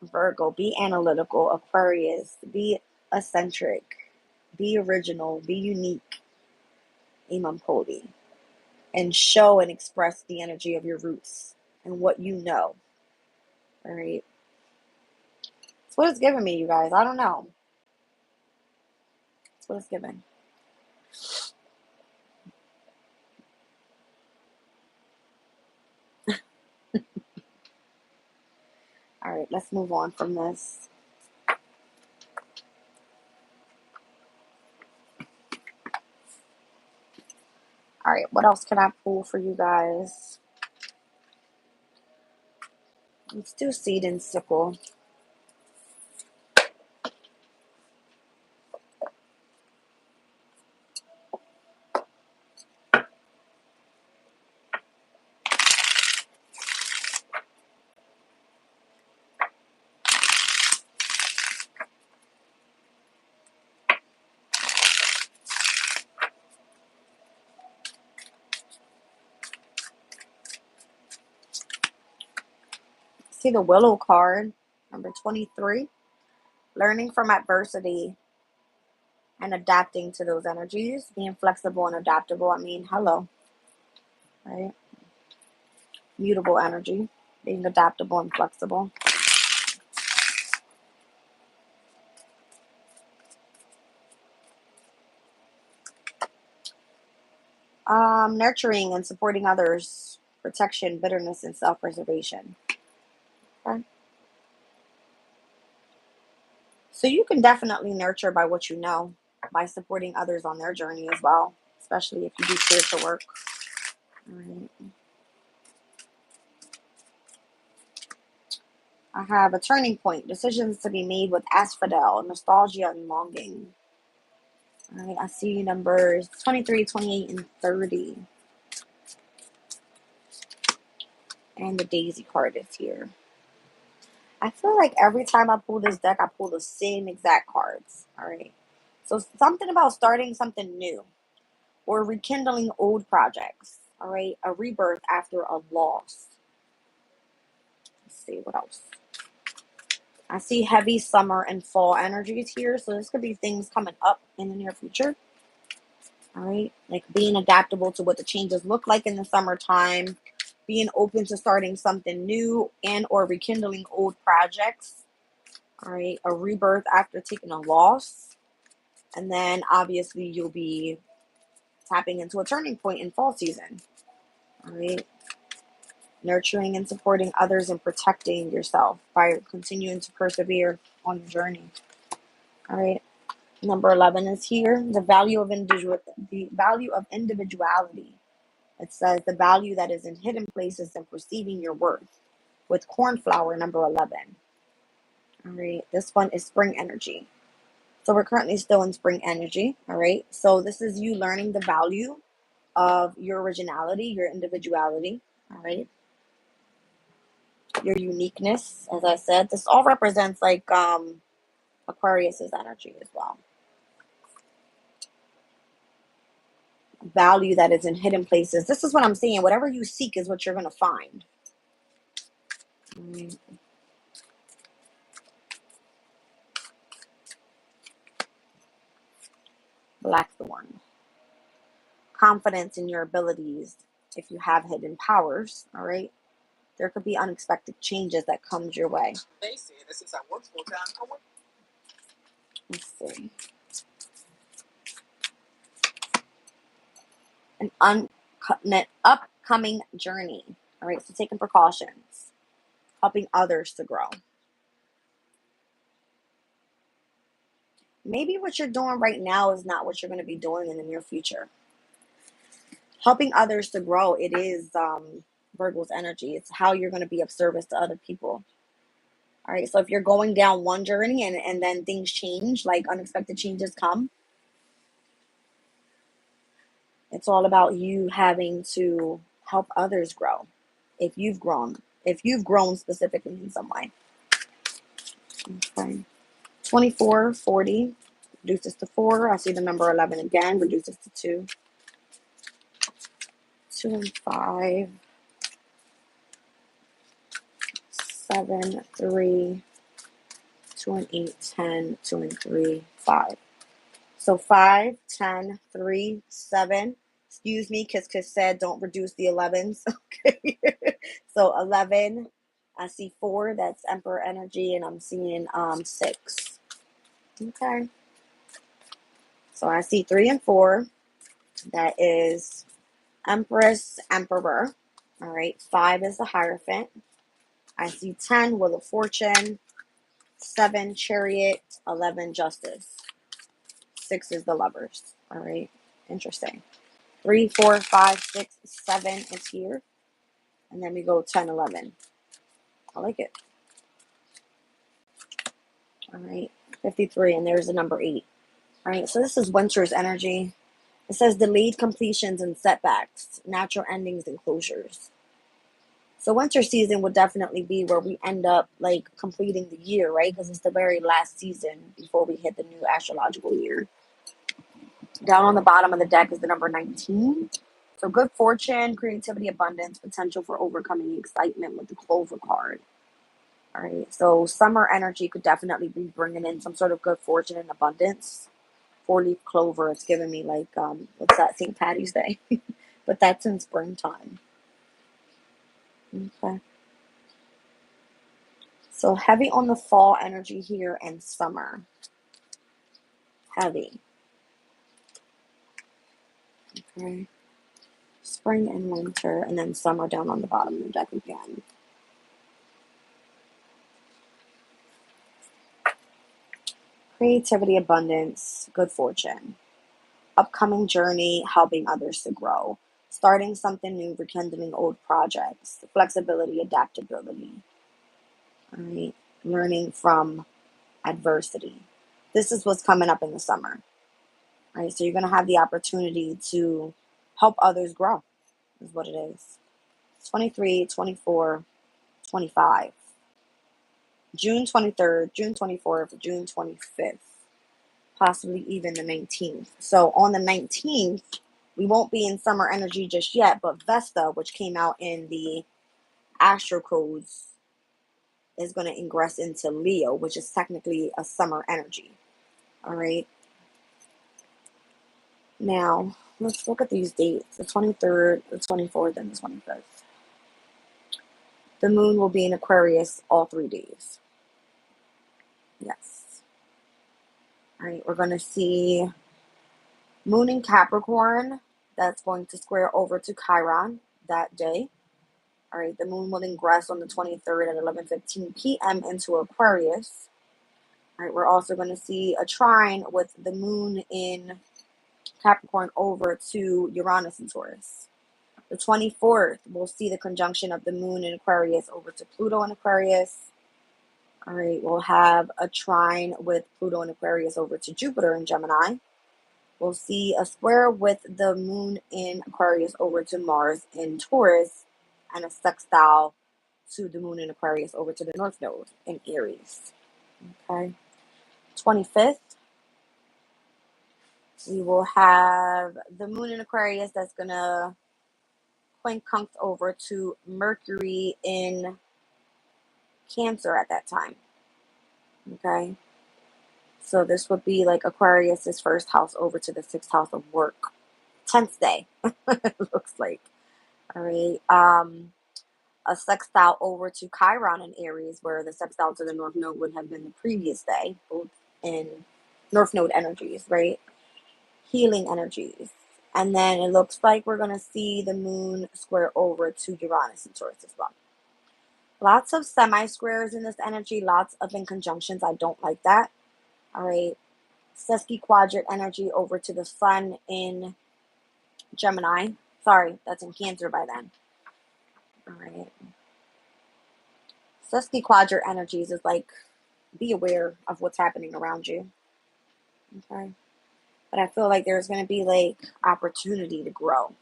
Virgo, be analytical. Aquarius, be eccentric, be original, be unique. Imam Kodi, and show and express the energy of your roots and what you know. All right. It's what it's giving me, you guys. I don't know. It's what it's giving. All right, let's move on from this. All right, what else can I pull for you guys? Let's do seed and sickle. See the Willow card, number 23. Learning from adversity and adapting to those energies, being flexible and adaptable. I mean, hello, right? Mutable energy, being adaptable and flexible. Nurturing and supporting others, protection, bitterness, and self-preservation. Okay. So you can definitely nurture by what you know, by supporting others on their journey as well, especially if you do spiritual work. All right. I have a turning point, decisions to be made with asphodel, nostalgia, and longing. All right, I see numbers 23, 28, and 30. And the daisy card is here. I feel like every time I pull this deck, I pull the same exact cards. All right. So something about starting something new or rekindling old projects. All right. A rebirth after a loss. Let's see what else. I see heavy summer and fall energies here. So this could be things coming up in the near future. All right. Like being adaptable to what the changes look like in the summertime, being open to starting something new and or rekindling old projects. All right. A rebirth after taking a loss. And then obviously you'll be tapping into a turning point in fall season. All right. Nurturing and supporting others and protecting yourself by continuing to persevere on your journey. All right. Number 11 is here. The value of individuality. It says the value that is in hidden places and perceiving your worth. With cornflower, number 11. All right. This one is spring energy. So we're currently still in spring energy. All right. So this is you learning the value of your originality, your individuality. All right. Your uniqueness, as I said. This all represents like Aquarius's energy as well. Value that is in hidden places. This is what I'm saying. Whatever you seek is what you're going to find. Blackthorn. Confidence in your abilities if you have hidden powers. All right. There could be unexpected changes that comes your way. Let's see. An upcoming journey. All right. So taking precautions. Helping others to grow. Maybe what you're doing right now is not what you're going to be doing in the near future. Helping others to grow, it is Virgo's energy. It's how you're going to be of service to other people. All right, so if you're going down one journey and then things change, like unexpected changes come, it's all about you having to help others grow. If you've grown specifically in some way. Okay. 24, 40, reduces to 4. I see the number 11 again, reduces to 2. 2 and 5. 7, 3, 2 and 8, 10, 2 and 3, 5. So 5, 10, 3, 7. Excuse me, Kiss said don't reduce the 11s. Okay. So 11, I see 4, that's Emperor energy, and I'm seeing 6. Okay. So I see 3 and 4. That is Empress, Emperor. All right. 5 is the Hierophant. I see 10, Wheel of Fortune. 7, Chariot. 11, Justice. 6 is the Lovers. All right. Interesting. 3, 4, 5, 6, 7 is here. And then we go 10, 11. I like it. All right. 53, and there's the number 8. All right, so this is winter's energy. It says delayed completions and setbacks, natural endings and closures. So winter season would definitely be where we end up like completing the year, right? Because it's the very last season before we hit the new astrological year. Down on the bottom of the deck is the number 19. So good fortune, creativity, abundance, potential for overcoming excitement with the Clover card. All right, so summer energy could definitely be bringing in some sort of good fortune and abundance. 4-leaf clover, it's giving me like, what's that, St. Patty's Day? But that's in springtime. Okay. So heavy on the fall energy here and summer. Heavy. Okay. Spring and winter, and then summer down on the bottom of the deck again. Creativity, abundance, good fortune. Upcoming journey, helping others to grow. Starting something new, rekindling old projects. Flexibility, adaptability. All right. Learning from adversity. This is what's coming up in the summer. Right? So you're going to have the opportunity to help others grow, is what it is. 23, 24, 25. June 23rd, June 24th, June 25th, possibly even the 19th. So on the 19th, we won't be in summer energy just yet, but Vesta, which came out in the Astro Codes, is going to ingress into Leo, which is technically a summer energy. All right. Now, let's look at these dates. The 23rd, the 24th, and the 25th. The moon will be in Aquarius all 3 days. Yes. All right, we're going to see moon in Capricorn. That's going to square over to Chiron that day. All right, the moon will ingress on the 23rd at 11:15 p.m. into Aquarius. All right, we're also going to see a trine with the moon in Capricorn over to Uranus and Taurus. The 24th, we'll see the conjunction of the moon in Aquarius over to Pluto in Aquarius. All right, we'll have a trine with Pluto in Aquarius over to Jupiter in Gemini. We'll see a square with the moon in Aquarius over to Mars in Taurus, and a sextile to the moon in Aquarius over to the North Node in Aries. Okay. 25th, we will have the moon in Aquarius that's going to quincunx over to Mercury in Cancer at that time. Okay. So this would be like Aquarius's first house over to the 6th house of work. 10th day, it looks like. All right. A sextile over to Chiron in Aries, where the sextile to the North Node would have been the previous day, both in North Node energies, right? Healing energies. And then it looks like we're going to see the moon square over to Uranus and Taurus as well. Lots of semi-squares in this energy, lots of in conjunctions. I don't like that. All right. Sesquiquadrate energy over to the sun in Gemini. Sorry, that's in Cancer by then. All right. Sesquiquadrate energies is like, be aware of what's happening around you. Okay. But I feel like there's going to be like opportunity to grow.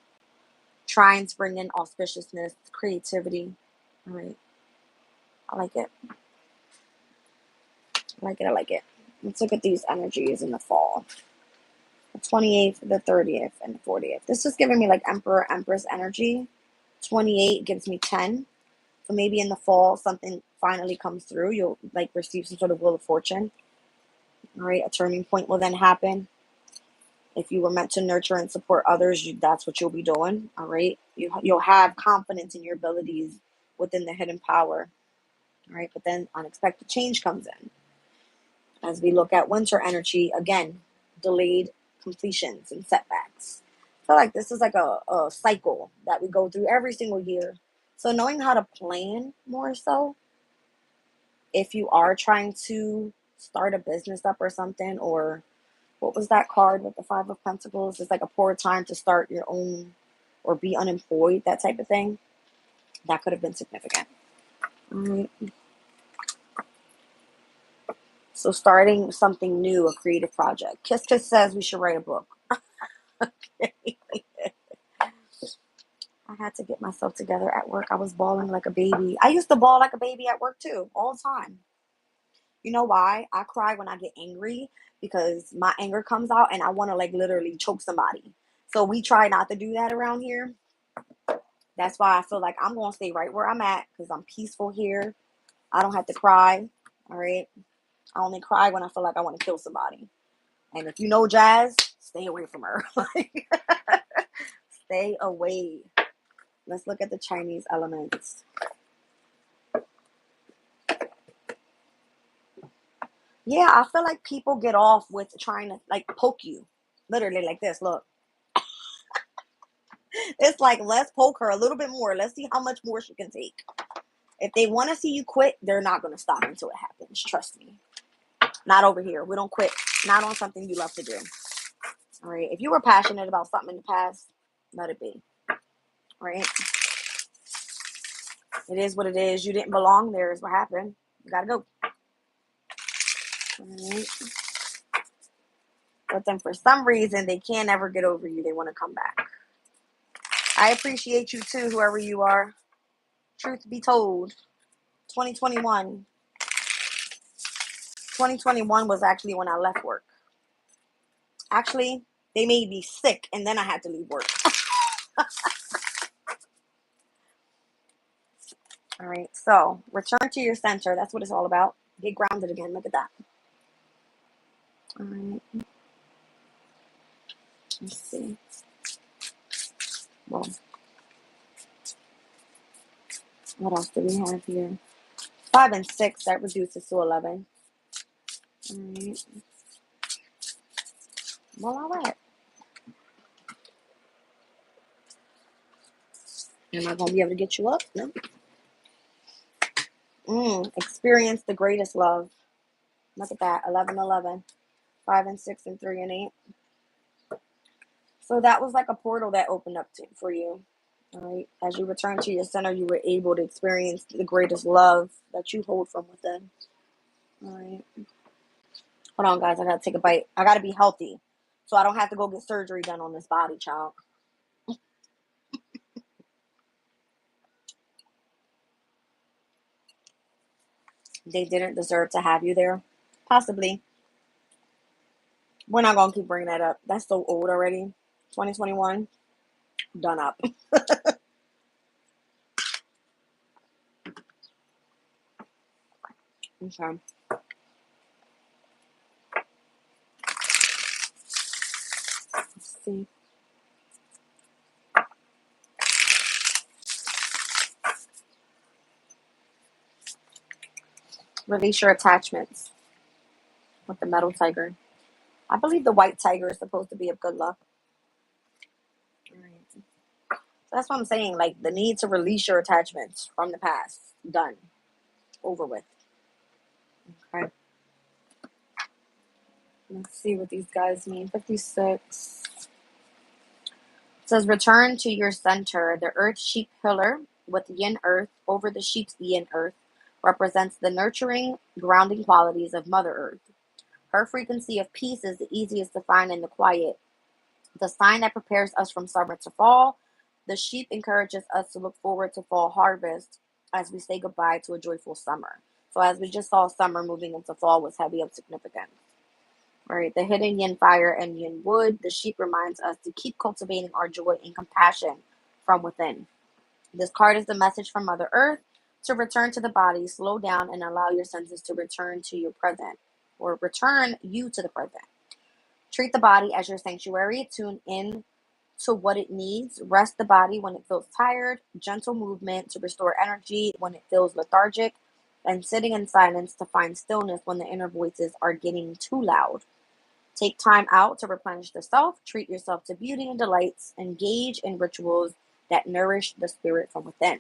Trines bring in auspiciousness, creativity. All right. I like it. I like it. I like it. Let's look at these energies in the fall. The 28th, the 30th, and the 40th. This is giving me like Emperor, Empress energy. 28 gives me 10. So maybe in the fall, something finally comes through. You'll like receive some sort of wheel of fortune. All right. A turning point will then happen. If you were meant to nurture and support others, that's what you'll be doing. All right. You'll have confidence in your abilities within the hidden power. All right. But then unexpected change comes in. As we look at winter energy, again, delayed completions and setbacks. I feel like this is like a cycle that we go through every single year. So knowing how to plan more so, if you are trying to start a business up or something, or What was that card with the Five of Pentacles? It's like a poor time to start your own or be unemployed, that type of thing. That could have been significant. All right. So starting something new, a creative project. Kiss Kiss says we should write a book. Okay. I had to get myself together at work. I was bawling like a baby. I used to bawl like a baby at work too, all the time. You know why? I cry when I get angry because my anger comes out and I want to like literally choke somebody. So we try not to do that around here. That's why I feel like I'm going to stay right where I'm at because I'm peaceful here. I don't have to cry. All right. I only cry when I feel like I want to kill somebody. And if you know Jazz, stay away from her. Stay away. Let's look at the Chinese elements. Yeah, I feel like people get off with trying to like poke you. Literally like this. Look. It's like, let's poke her a little bit more. Let's see how much more she can take. If they want to see you quit, they're not going to stop until it happens. Trust me. Not over here. We don't quit. Not on something you love to do. All right. If you were passionate about something in the past, let it be. All right. It is what it is. You didn't belong there is what happened. You got to go. All right. But then for some reason, they can't ever get over you. They want to come back. I appreciate you too, whoever you are. Truth be told, 2021. 2021 was actually when I left work. Actually, they made me sick and then I had to leave work. All right, so return to your center. That's what it's all about. Get grounded again. Look at that. All right. Let's see. Well, what else do we have here? 5 and 6, that reduces to 11. All right. Well, all right. Am I going to be able to get you up? No. Experience the greatest love. Look at that. 11, 11. 5 and 6 and 3 and 8. So that was like a portal that opened up for you. All right. As you return to your center, you were able to experience the greatest love that you hold from within. All right. Hold on, guys. I got to take a bite. I got to be healthy so I don't have to go get surgery done on this body, child. They didn't deserve to have you there. Possibly. We're not going to keep bringing that up. That's so old already. 2021. Done up. Okay. Let's see. Release your attachments with the metal tiger. I believe the white tiger is supposed to be of good luck. All right. So that's what I'm saying. Like the need to release your attachments from the past. Done. Over with. Okay. Let's see what these guys mean. 56. It says, return to your center. The earth sheep pillar with yin earth over the sheep's yin earth represents the nurturing, grounding qualities of Mother Earth. Her frequency of peace is the easiest to find in the quiet, the sign that prepares us from summer to fall. The sheep encourages us to look forward to fall harvest as we say goodbye to a joyful summer. So as we just saw, summer moving into fall was heavy of significance. All right, the hidden yin fire and yin wood. The sheep reminds us to keep cultivating our joy and compassion from within. This card is the message from Mother Earth to return to the body, slow down, and allow your senses to return to your present, or return you to the present. Treat the body as your sanctuary. Tune in to what it needs. Rest the body when it feels tired. Gentle movement to restore energy when it feels lethargic. And sitting in silence to find stillness when the inner voices are getting too loud. Take time out to replenish the self. Treat yourself to beauty and delights. Engage in rituals that nourish the spirit from within.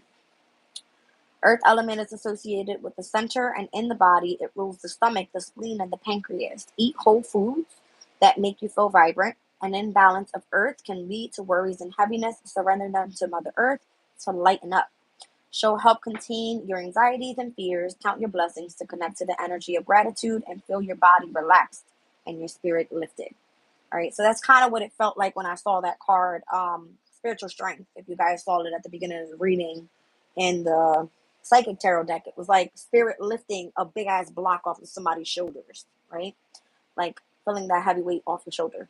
Earth element is associated with the center and in the body. It rules the stomach, the spleen, and the pancreas. Eat whole foods. that make you feel vibrant. An imbalance of earth can lead to worries and heaviness. Surrender them to Mother Earth to lighten up. She'll help contain your anxieties and fears, count your blessings to connect to the energy of gratitude, and feel your body relaxed and your spirit lifted. All right, so that's kind of what it felt like when I saw that card, Spiritual Strength. If you guys saw it at the beginning of the reading in the Psychic Tarot deck, it was like spirit lifting a big ass block off of somebody's shoulders, right? Like feeling that heavy weight off your shoulder.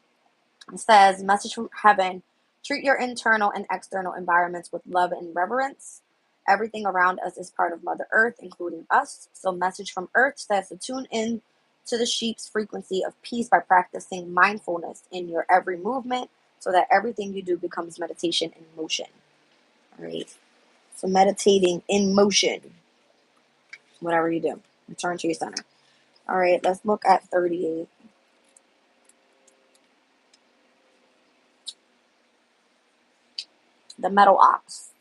It says, message from heaven, treat your internal and external environments with love and reverence. Everything around us is part of Mother Earth, including us. So message from Earth says to tune in to the sheep's frequency of peace by practicing mindfulness in your every movement so that everything you do becomes meditation in motion. All right. So meditating in motion, whatever you do, return to your center. All right, let's look at 38. The metal ox.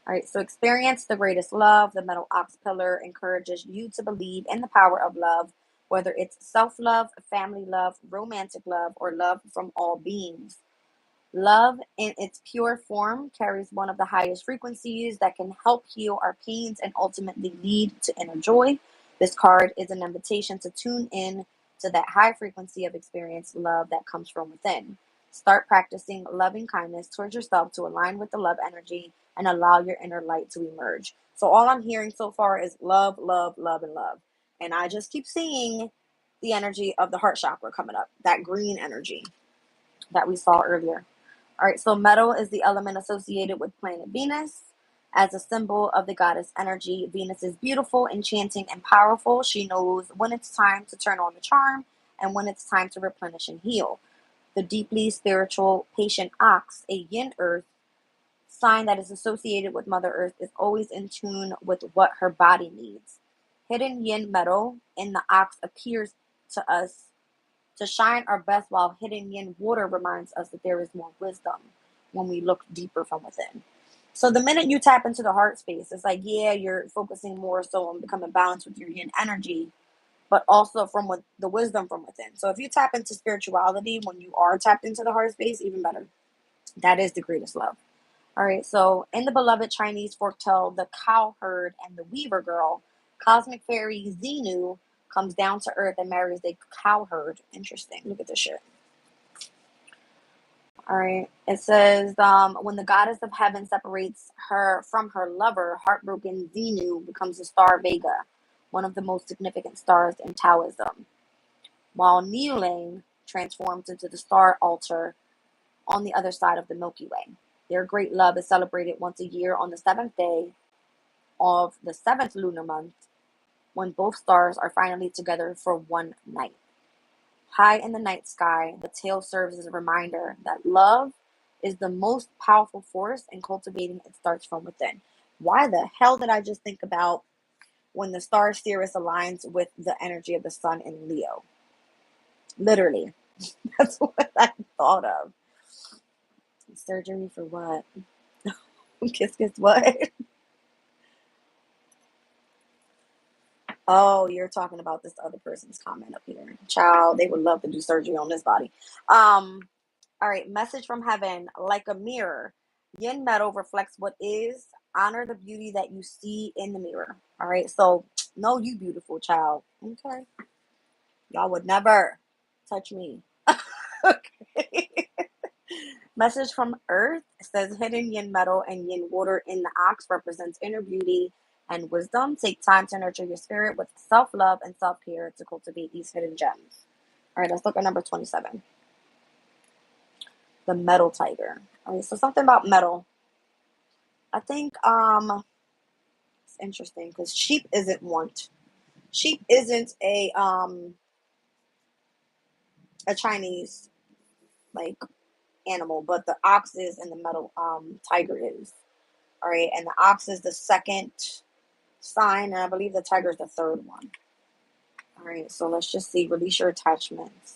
All right, so experience the greatest love. The metal ox pillar encourages you to believe in the power of love, whether it's self-love, family love, romantic love, or love from all beings. Love in its pure form carries one of the highest frequencies that can help heal our pains and ultimately lead to inner joy. This card is an invitation to tune in to that high frequency of experienced love that comes from within. Start practicing loving kindness towards yourself to align with the love energy and allow your inner light to emerge. So all I'm hearing so far is love, love, love, and love. And I just keep seeing the energy of the heart chakra coming up, that green energy that we saw earlier. All right, so metal is the element associated with planet Venus. As a symbol of the goddess energy, Venus is beautiful, enchanting, and powerful. She knows when it's time to turn on the charm and when it's time to replenish and heal. The deeply spiritual, patient ox, a yin earth sign that is associated with Mother Earth, is always in tune with what her body needs. Hidden yin metal in the ox appears to us to shine our best, while hidden yin water reminds us that there is more wisdom when we look deeper from within. So the minute you tap into the heart space, it's like, yeah, you're focusing more so on becoming balanced with your yin energy, but also from with the wisdom from within. So if you tap into spirituality when you are tapped into the heart space, even better. That is the greatest love. All right, so in the beloved Chinese folktale, the cowherd and the weaver girl, cosmic fairy Xenu comes down to earth and marries a cowherd. Interesting. Look at this shit. All right. It says, when the goddess of heaven separates her from her lover, heartbroken Xenu becomes the star Vega, one of the most significant stars in Taoism, while Niuling transforms into the star Altar on the other side of the Milky Way. Their great love is celebrated once a year on the seventh day of the seventh lunar month, when both stars are finally together for one night. High in the night sky, the tale serves as a reminder that love is the most powerful force, and cultivating it starts from within. Why the hell did I just think about when the star Sirius aligns with the energy of the sun in Leo? Literally, that's what I thought of. Surgery for what? Kiss, kiss, what? Oh, you're talking about this other person's comment up here. Child, they would love to do surgery on this body. All right, message from heaven, like a mirror. Yin metal reflects what is. Honor the beauty that you see in the mirror. All right, so know you beautiful, child. Okay. Y'all would never touch me. Okay. Message from Earth says hidden yin metal and yin water in the ox represents inner beauty and wisdom. Take time to nurture your spirit with self-love and self-care to cultivate these hidden gems. All right, let's look at number 27. The metal tiger. All right, so something about metal. I think it's interesting because sheep isn't one. Sheep isn't a Chinese like animal, but the ox is and the metal tiger is. All right, and the ox is the second sign, and I believe the tiger is the third one. All right, so let's just see. Release your attachments.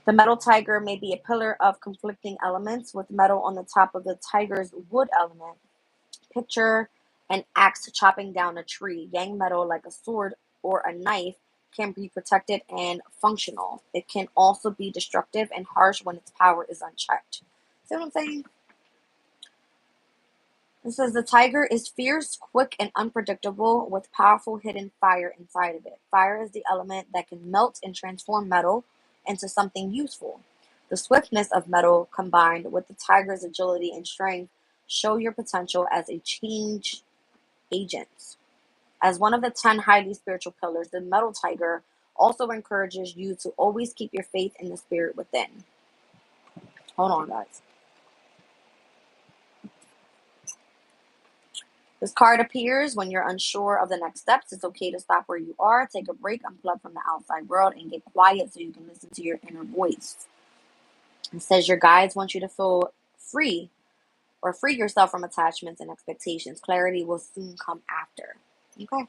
The metal tiger may be a pillar of conflicting elements, with metal on the top of the tiger's wood element. Picture an axe chopping down a tree. Yang metal, like a sword or a knife, can be protected and functional. It can also be destructive and harsh when its power is unchecked. See what I'm saying? It says the tiger is fierce, quick, and unpredictable with powerful hidden fire inside of it. Fire is the element that can melt and transform metal into something useful. The swiftness of metal combined with the tiger's agility and strength show your potential as a change agent. As one of the 10 highly spiritual pillars, the metal tiger also encourages you to always keep your faith in the spirit within. Hold on, guys. This card appears when you're unsure of the next steps. It's okay to stop where you are, take a break, unplug from the outside world, and get quiet so you can listen to your inner voice. It says your guides want you to feel free or free yourself from attachments and expectations. Clarity will soon come after. Okay.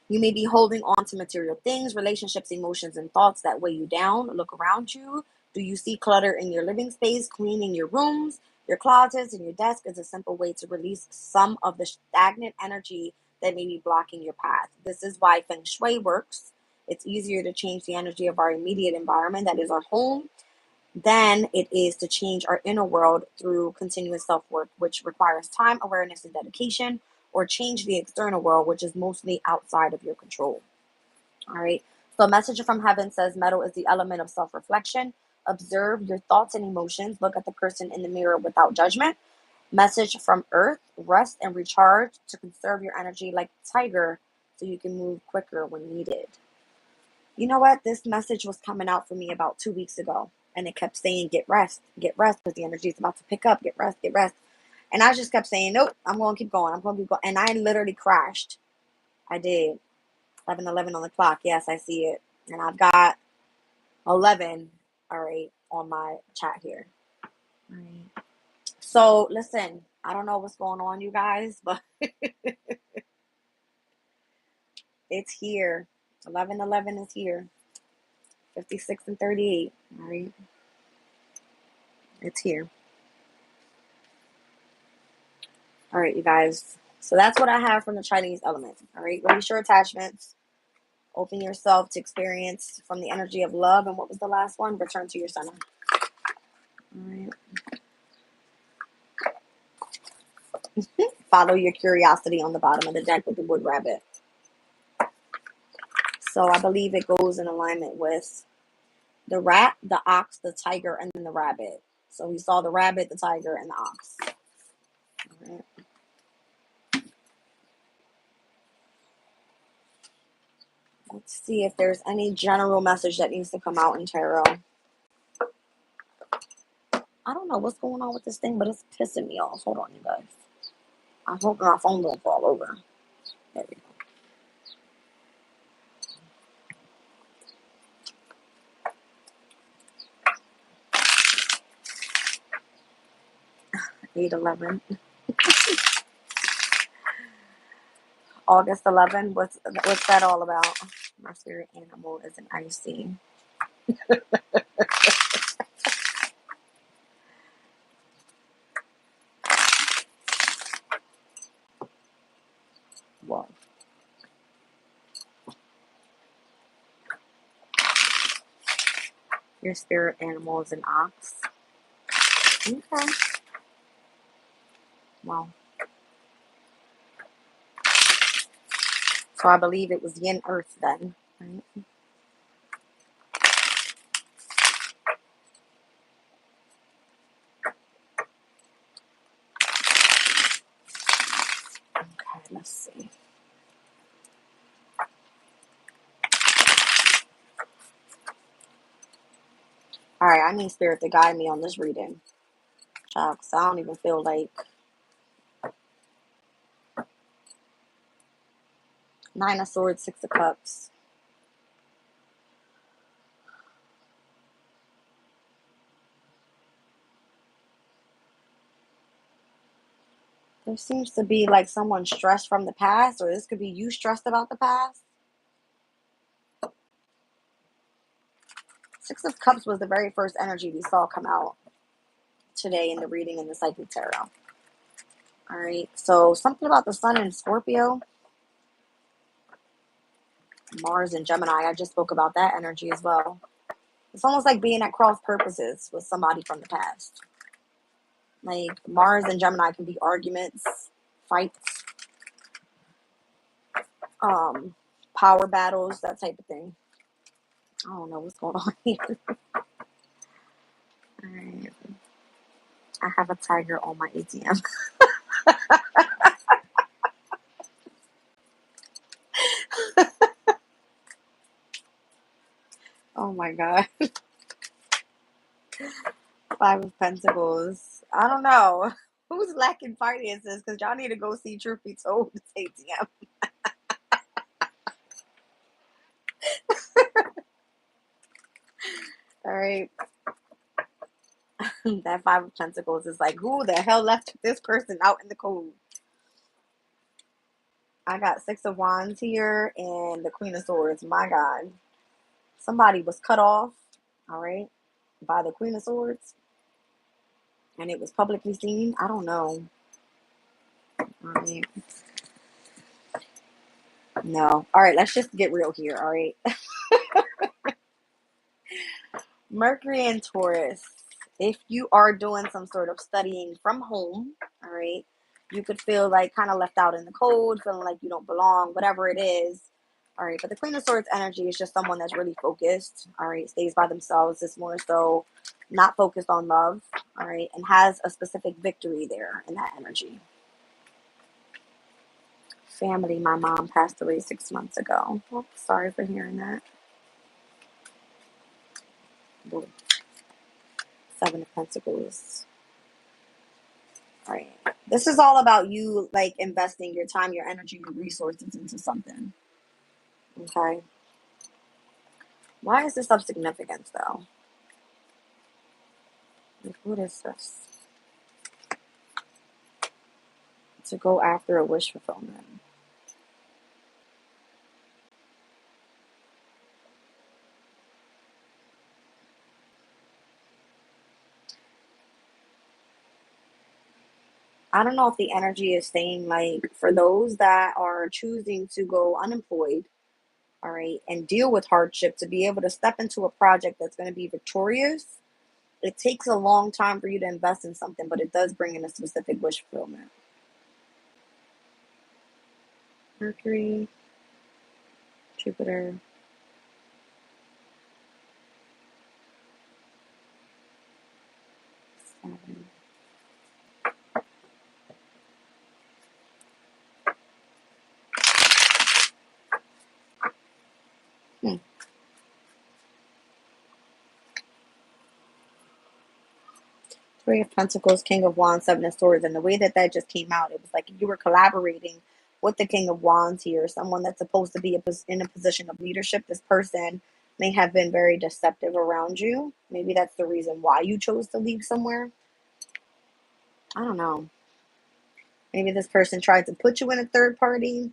You may be holding on to material things, relationships, emotions, and thoughts that weigh you down. Look around you. Do you see clutter in your living space? Cleaning your rooms, your closets, and your desk is a simple way to release some of the stagnant energy that may be blocking your path. This is why Feng Shui works. It's easier to change the energy of our immediate environment, that is our home, than it is to change our inner world through continuous self-work, which requires time, awareness, and dedication, or change the external world, which is mostly outside of your control. All right. So a message from heaven says metal is the element of self-reflection. Observe your thoughts and emotions. Look at the person in the mirror without judgment. Message from earth, rest and recharge to conserve your energy like a tiger so you can move quicker when needed. You know what? This message was coming out for me about 2 weeks ago. And it kept saying, get rest, because the energy is about to pick up, get rest, get rest. And I just kept saying, nope, I'm going to keep going. I'm going to keep going. And I literally crashed. I did. 11:11 on the clock. Yes, I see it. And I've got 11, all right, on my chat here. All right. So, listen, I don't know what's going on, you guys, but it's here. 11:11 is here. 56 and 38, all right? It's here. All right, you guys. So that's what I have from the Chinese element. All right, release your attachments. Open yourself to experience from the energy of love. And what was the last one? Return to your center. All right. Follow your curiosity on the bottom of the deck with the wood rabbit. So I believe it goes in alignment with the rat, the ox, the tiger, and then the rabbit. So we saw the rabbit, the tiger, and the ox. All right. Let's see if there's any general message that needs to come out in tarot. I don't know what's going on with this thing, but it's pissing me off. Hold on, you guys. I hope my phone don't fall over. There we go. Eight 11. August 11. What's that all about? My spirit animal is an icy. Whoa. Your spirit animal is an ox. Okay. Well. So I believe it was yin earth then. Right? Okay, let's see. Alright, I need spirit to guide me on this reading. Child, 'cause I don't even feel like Nine of Swords, Six of Cups. There seems to be like someone stressed from the past, or this could be you stressed about the past. Six of Cups was the very first energy we saw come out today in the reading in the Psychic Tarot. Alright, so something about the sun in Scorpio. Mars and Gemini, I just spoke about that energy as well. It's almost like being at cross purposes with somebody from the past. Like Mars and Gemini can be arguments, fights, power battles, that type of thing. I don't know what's going on here. All right. I have a tiger on my ATM. Oh my God. Five of Pentacles. I don't know. Who's lacking finances? Because y'all need to go see Truth Be Told ATM. All right. That Five of Pentacles is like, who the hell left this person out in the cold? I got Six of Wands here and the Queen of Swords. My God. Somebody was cut off, all right, by the Queen of Swords. And it was publicly seen. I don't know. All right. No. All right, let's just get real here, all right? Mercury and Taurus. If you are doing some sort of studying from home, all right, you could feel like kind of left out in the cold, feeling like you don't belong, whatever it is. All right, but the Queen of Swords energy is just someone that's really focused, all right, stays by themselves, is more so not focused on love, all right, and has a specific victory there in that energy. Family, my mom passed away 6 months ago. Well, sorry for hearing that. Seven of Pentacles. All right. This is all about you, like, investing your time, your energy, your resources into something. Okay. Why is this of significance, though? Like, what is this? To go after a wish fulfillment. I don't know if the energy is saying, like, for those that are choosing to go unemployed, all right, and deal with hardship, to be able to step into a project that's going to be victorious, it takes a long time for you to invest in something, but it does bring in a specific wish fulfillment. Mercury, Jupiter, Saturn. Hmm. Three of Pentacles, King of Wands, Seven of Swords, and the way that that just came out, it was like you were collaborating with the King of Wands here, someone that's supposed to be in a position of leadership. This person may have been very deceptive around you. Maybe that's the reason why you chose to leave somewhere. I don't know. Maybe this person tried to put you in a third party.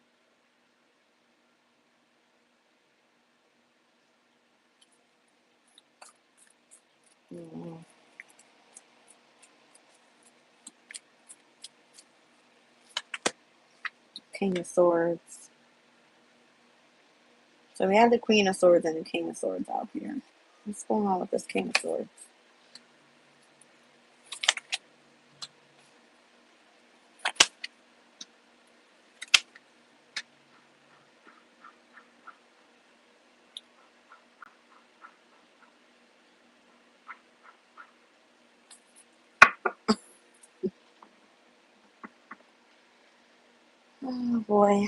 Mm. King of Swords. So we have the Queen of Swords and the King of Swords out here. What's going on with this King of Swords? Oh boy.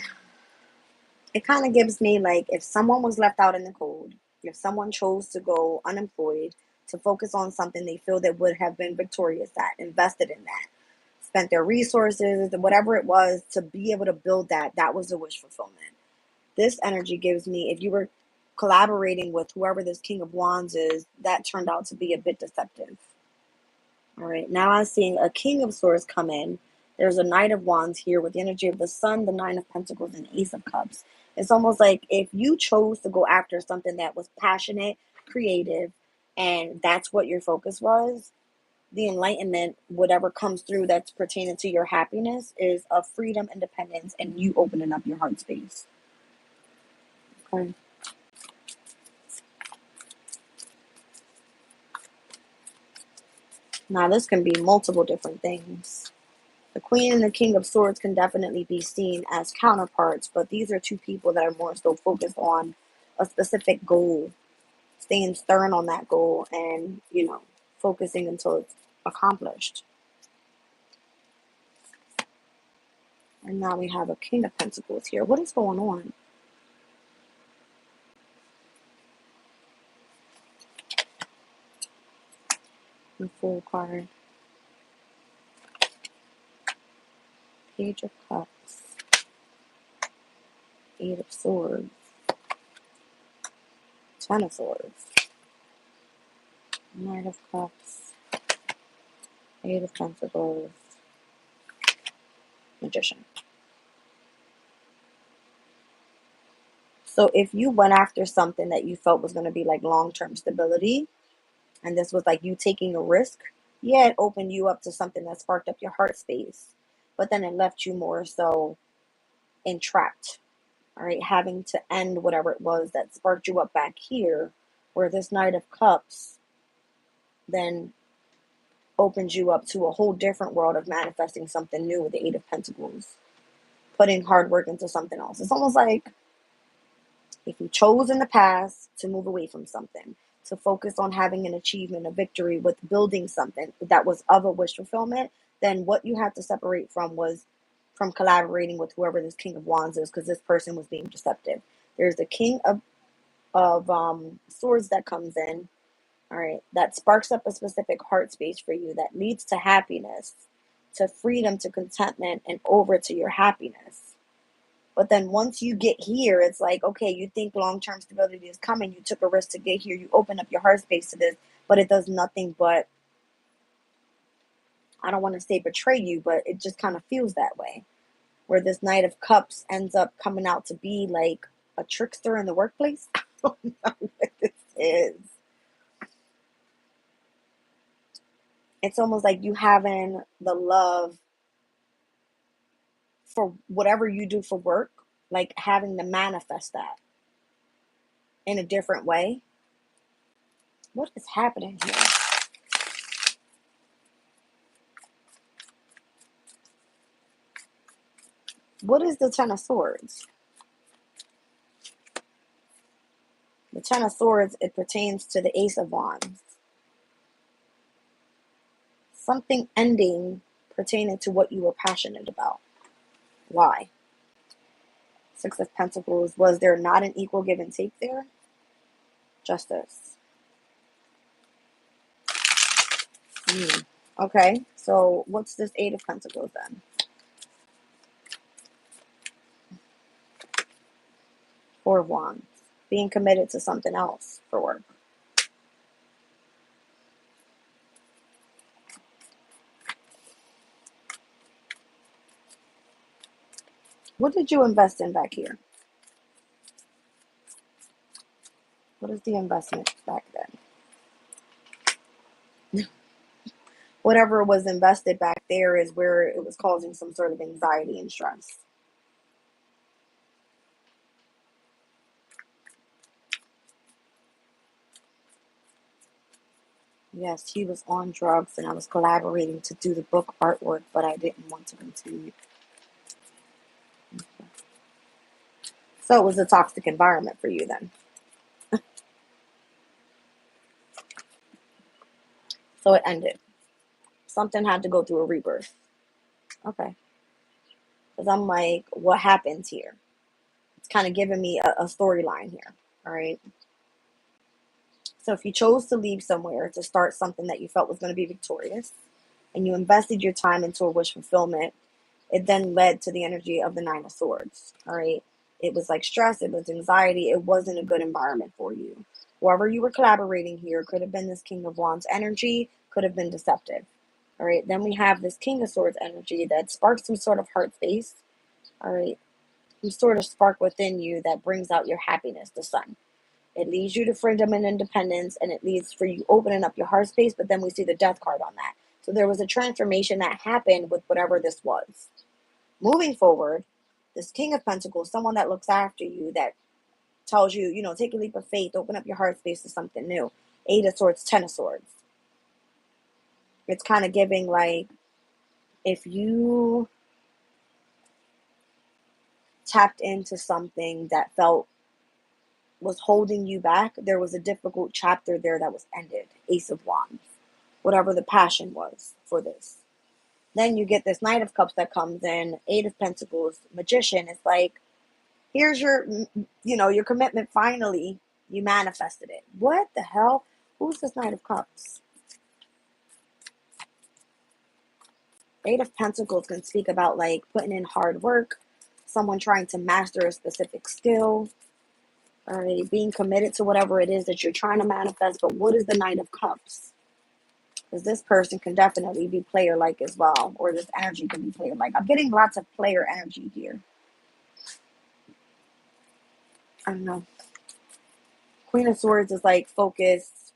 It kind of gives me like if someone was left out in the cold, if someone chose to go unemployed to focus on something they feel that would have been victorious at, invested in that, spent their resources, whatever it was to be able to build that, that was the wish fulfillment. This energy gives me, if you were collaborating with whoever this King of Wands is, that turned out to be a bit deceptive. All right, now I'm seeing a King of Swords come in. There's a Knight of Wands here with the energy of the Sun, the Nine of Pentacles, and Ace of Cups. It's almost like if you chose to go after something that was passionate, creative, and that's what your focus was, the enlightenment, whatever comes through that's pertaining to your happiness, is of freedom, independence, and you opening up your heart space. Okay. Now, this can be multiple different things. The Queen and the King of Swords can definitely be seen as counterparts, but these are two people that are more so focused on a specific goal, staying stern on that goal and, focusing until it's accomplished. And now we have a King of Pentacles here. What is going on? The Fool card. Page of Cups. Eight of Swords. Ten of Swords. Knight of Cups. Eight of Pentacles. Magician. So if you went after something that you felt was going to be like long-term stability, and this was like you taking a risk, yeah, it opened you up to something that sparked up your heart space, but then it left you more so entrapped, all right, having to end whatever it was that sparked you up back here, where this Knight of Cups then opens you up to a whole different world of manifesting something new with the Eight of Pentacles, putting hard work into something else. It's almost like if you chose in the past to move away from something, to focus on having an achievement, a victory with building something that was of a wish fulfillment, then what you had to separate from was from collaborating with whoever this King of Wands is, because this person was being deceptive. There's the King of Swords that comes in, all right, that sparks up a specific heart space for you that leads to happiness, to freedom, to contentment, and over to your happiness. But then once you get here, it's like, okay, you think long-term stability is coming. You took a risk to get here. You open up your heart space to this, but it does nothing but, I don't want to say betray you, but it just kind of feels that way. Where this Knight of Cups ends up coming out to be like a trickster in the workplace. I don't know what this is. It's almost like you having the love for whatever you do for work, like having to manifest that in a different way. What is happening here? What is the Ten of Swords? The Ten of Swords, it pertains to the Ace of Wands. Something ending pertaining to what you were passionate about. Why? Six of Pentacles, was there not an equal give and take there? Justice. Okay, so what's this Eight of Pentacles then? Four of Wands. Being committed to something else for work. What did you invest in back here? What is the investment back then? Whatever was invested back there is where it was causing some sort of anxiety and stress. Yes, he was on drugs and I was collaborating to do the book artwork, but I didn't want to continue. Okay. So it was a toxic environment for you then. So it ended. Something had to go through a rebirth. Okay. Because I'm like, what happens here? It's kind of giving me a storyline here. All right. So if you chose to leave somewhere to start something that you felt was going to be victorious, and you invested your time into a wish fulfillment, it then led to the energy of the Nine of Swords. All right. It was like stress, it was anxiety, it wasn't a good environment for you. Whoever you were collaborating here could have been this King of Wands energy, could have been deceptive. All right. Then we have this King of Swords energy that sparks some sort of heart space. All right. Some sort of spark within you that brings out your happiness, the sun. It leads you to freedom and independence, and it leads for you opening up your heart space, but then we see the death card on that. So there was a transformation that happened with whatever this was. Moving forward, this King of Pentacles, someone that looks after you, that tells you, you know, take a leap of faith, open up your heart space to something new. Eight of Swords, Ten of Swords. It's kind of giving like, if you tapped into something that felt was holding you back, there was a difficult chapter there that was ended. Ace of Wands. Whatever the passion was for this. Then you get this Knight of Cups that comes in, Eight of Pentacles, Magician. It's like, here's your, you know, your commitment. Finally, you manifested it. What the hell? Who's this Knight of Cups? Eight of Pentacles can speak about like putting in hard work, someone trying to master a specific skill, all right, being committed to whatever it is that you're trying to manifest. But what is the Knight of Cups? Because this person can definitely be player-like as well, or this energy can be player-like. I'm getting lots of player energy here. I don't know. Queen of Swords is like focused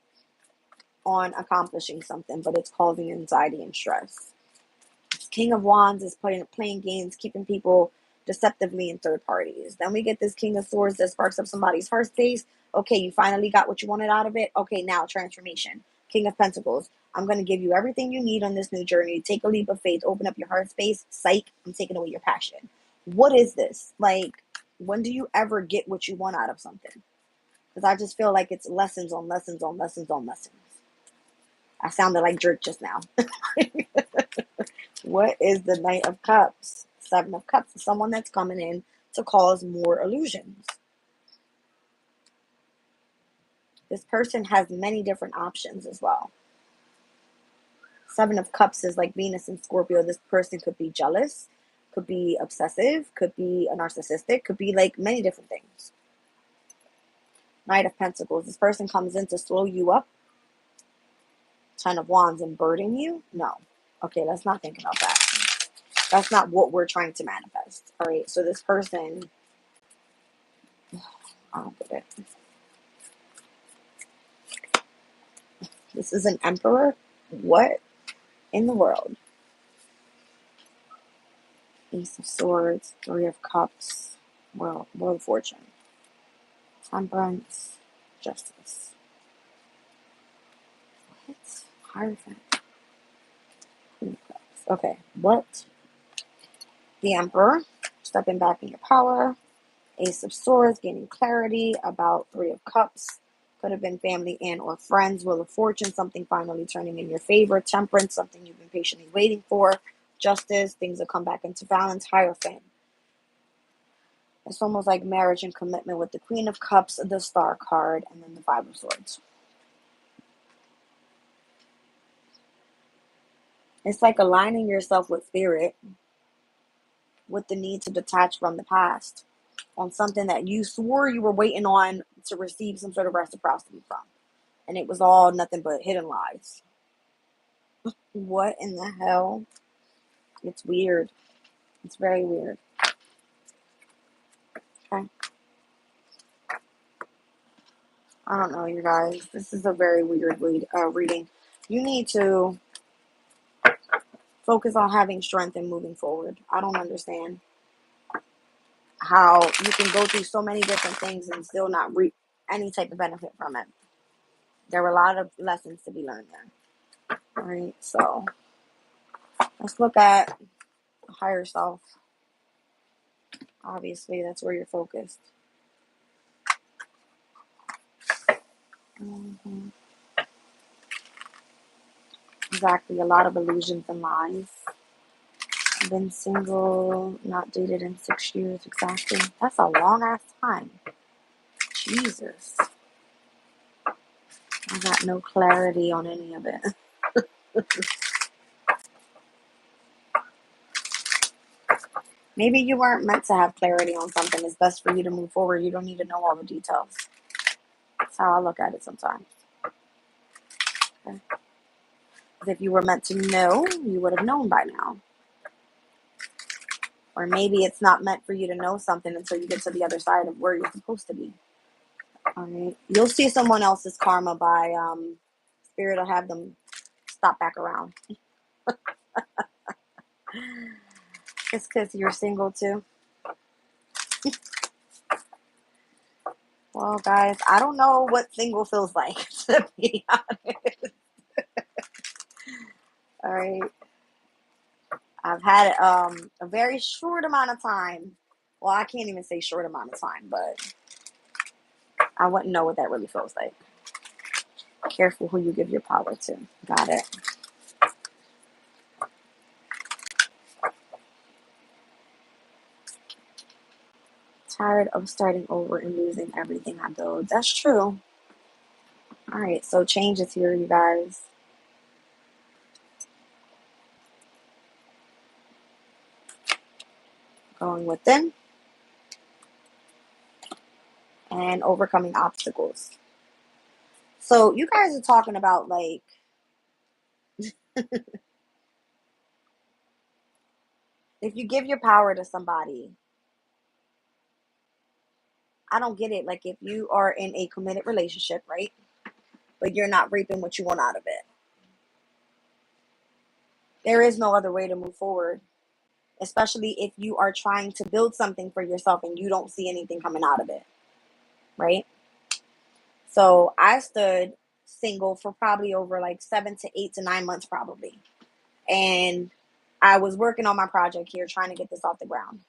on accomplishing something, but it's causing anxiety and stress. King of Wands is playing games, keeping people deceptively in third parties. Then we get this King of Swords that sparks up somebody's heart space. Okay, you finally got what you wanted out of it. Okay, now transformation. King of Pentacles. I'm going to give you everything you need on this new journey. Take a leap of faith. Open up your heart space. Psych, I'm taking away your passion. What is this? Like, when do you ever get what you want out of something? Because I just feel like it's lessons on lessons on lessons on lessons. I sounded like jerk just now. What is the Knight of Cups? Seven of Cups. Someone that's coming in to cause more illusions. This person has many different options as well. Seven of Cups is like Venus and Scorpio. This person could be jealous, could be obsessive, could be a narcissistic, could be like many different things. Knight of Pentacles. This person comes in to slow you up. Ten of Wands and burden you? No. Okay, let's not think about that. That's not what we're trying to manifest. All right, so this person, I'll put it. This is an Emperor? What in the world? Ace of Swords, Three of Cups, World of Fortune, Temperance, Justice. What? Hierophant. Okay, what? The Emperor, stepping back in your power. Ace of Swords, gaining clarity about Three of Cups. Could have been family and or friends. Wheel of Fortune, something finally turning in your favor. Temperance, something you've been patiently waiting for. Justice, things that come back into balance. Hierophant. It's almost like marriage and commitment with the Queen of Cups, the Star card, and then the Five of Swords. It's like aligning yourself with spirit, with the need to detach from the past on something that you swore you were waiting on to receive some sort of reciprocity from. And it was all nothing but hidden lies. What in the hell? It's weird. It's very weird. Okay. I don't know, you guys. This is a very weird reading. You need to focus on having strength and moving forward. I don't understand how you can go through so many different things and still not reap any type of benefit from it. There are a lot of lessons to be learned there. All right, so let's look at higher self. Obviously, that's where you're focused. Mm-hmm. Exactly, a lot of illusions and lies. I've been single, not dated in 6 years exactly. That's a long ass time. Jesus. I got no clarity on any of it. Maybe you weren't meant to have clarity on something. It's best for you to move forward. You don't need to know all the details. That's how I look at it sometimes. Okay. If you were meant to know, you would have known by now. Or maybe it's not meant for you to know something until you get to the other side of where you're supposed to be. All right. You'll see someone else's karma by Spirit will have them stop back around. It's because you're single too. Well, guys, I don't know what single feels like, to be honest. All right. I've had a very short amount of time. Well, I can't even say short amount of time, but I wouldn't know what that really feels like. Careful who you give your power to. Got it. Tired of starting over and losing everything I build. That's true. All right, so change is here, you guys. Going within and overcoming obstacles. So you guys are talking about like if you give your power to somebody, I don't get it. Like if you are in a committed relationship, right? But you're not reaping what you want out of it. There is no other way to move forward, especially if you are trying to build something for yourself and you don't see anything coming out of it, right? So I stood single for probably over like 7 to 8 to 9 months, probably. And I was working on my project here, trying to get this off the ground.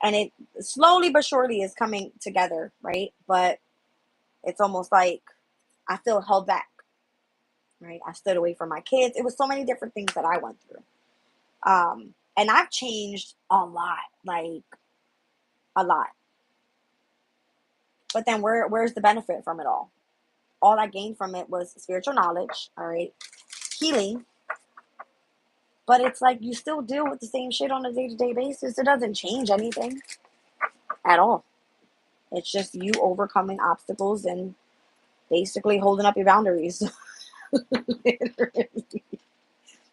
And it slowly but surely is coming together, right? But it's almost like I feel held back, right? I stood away from my kids. It was so many different things that I went through. And I've changed a lot, like a lot. But then where's the benefit from it all? All I gained from it was spiritual knowledge, all right, healing. But it's like you still deal with the same shit on a day-to-day basis. It doesn't change anything at all. It's just you overcoming obstacles and basically holding up your boundaries.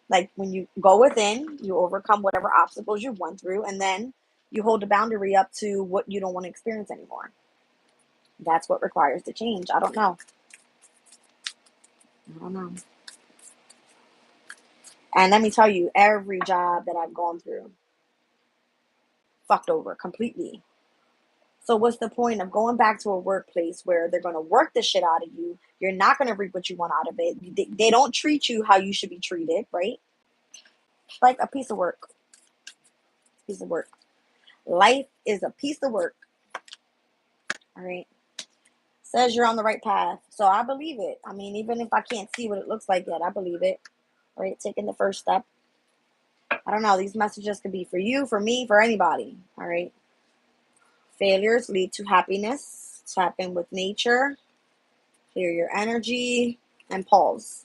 Like when you go within, you overcome whatever obstacles you went through, and then you hold the boundary up to what you don't want to experience anymore. That's what requires the change. I don't know. I don't know. And let me tell you, every job that I've gone through, fucked over completely. So what's the point of going back to a workplace where they're going to work the shit out of you? You're not going to reap what you want out of it. They don't treat you how you should be treated, right? Like a piece of work. Piece of work. Life is a piece of work. All right. Says you're on the right path. So I believe it. I mean, even if I can't see what it looks like yet, I believe it. All right. Taking the first step. I don't know. These messages could be for you, for me, for anybody. All right. Failures lead to happiness. Tap in with nature. Clear your energy and pause.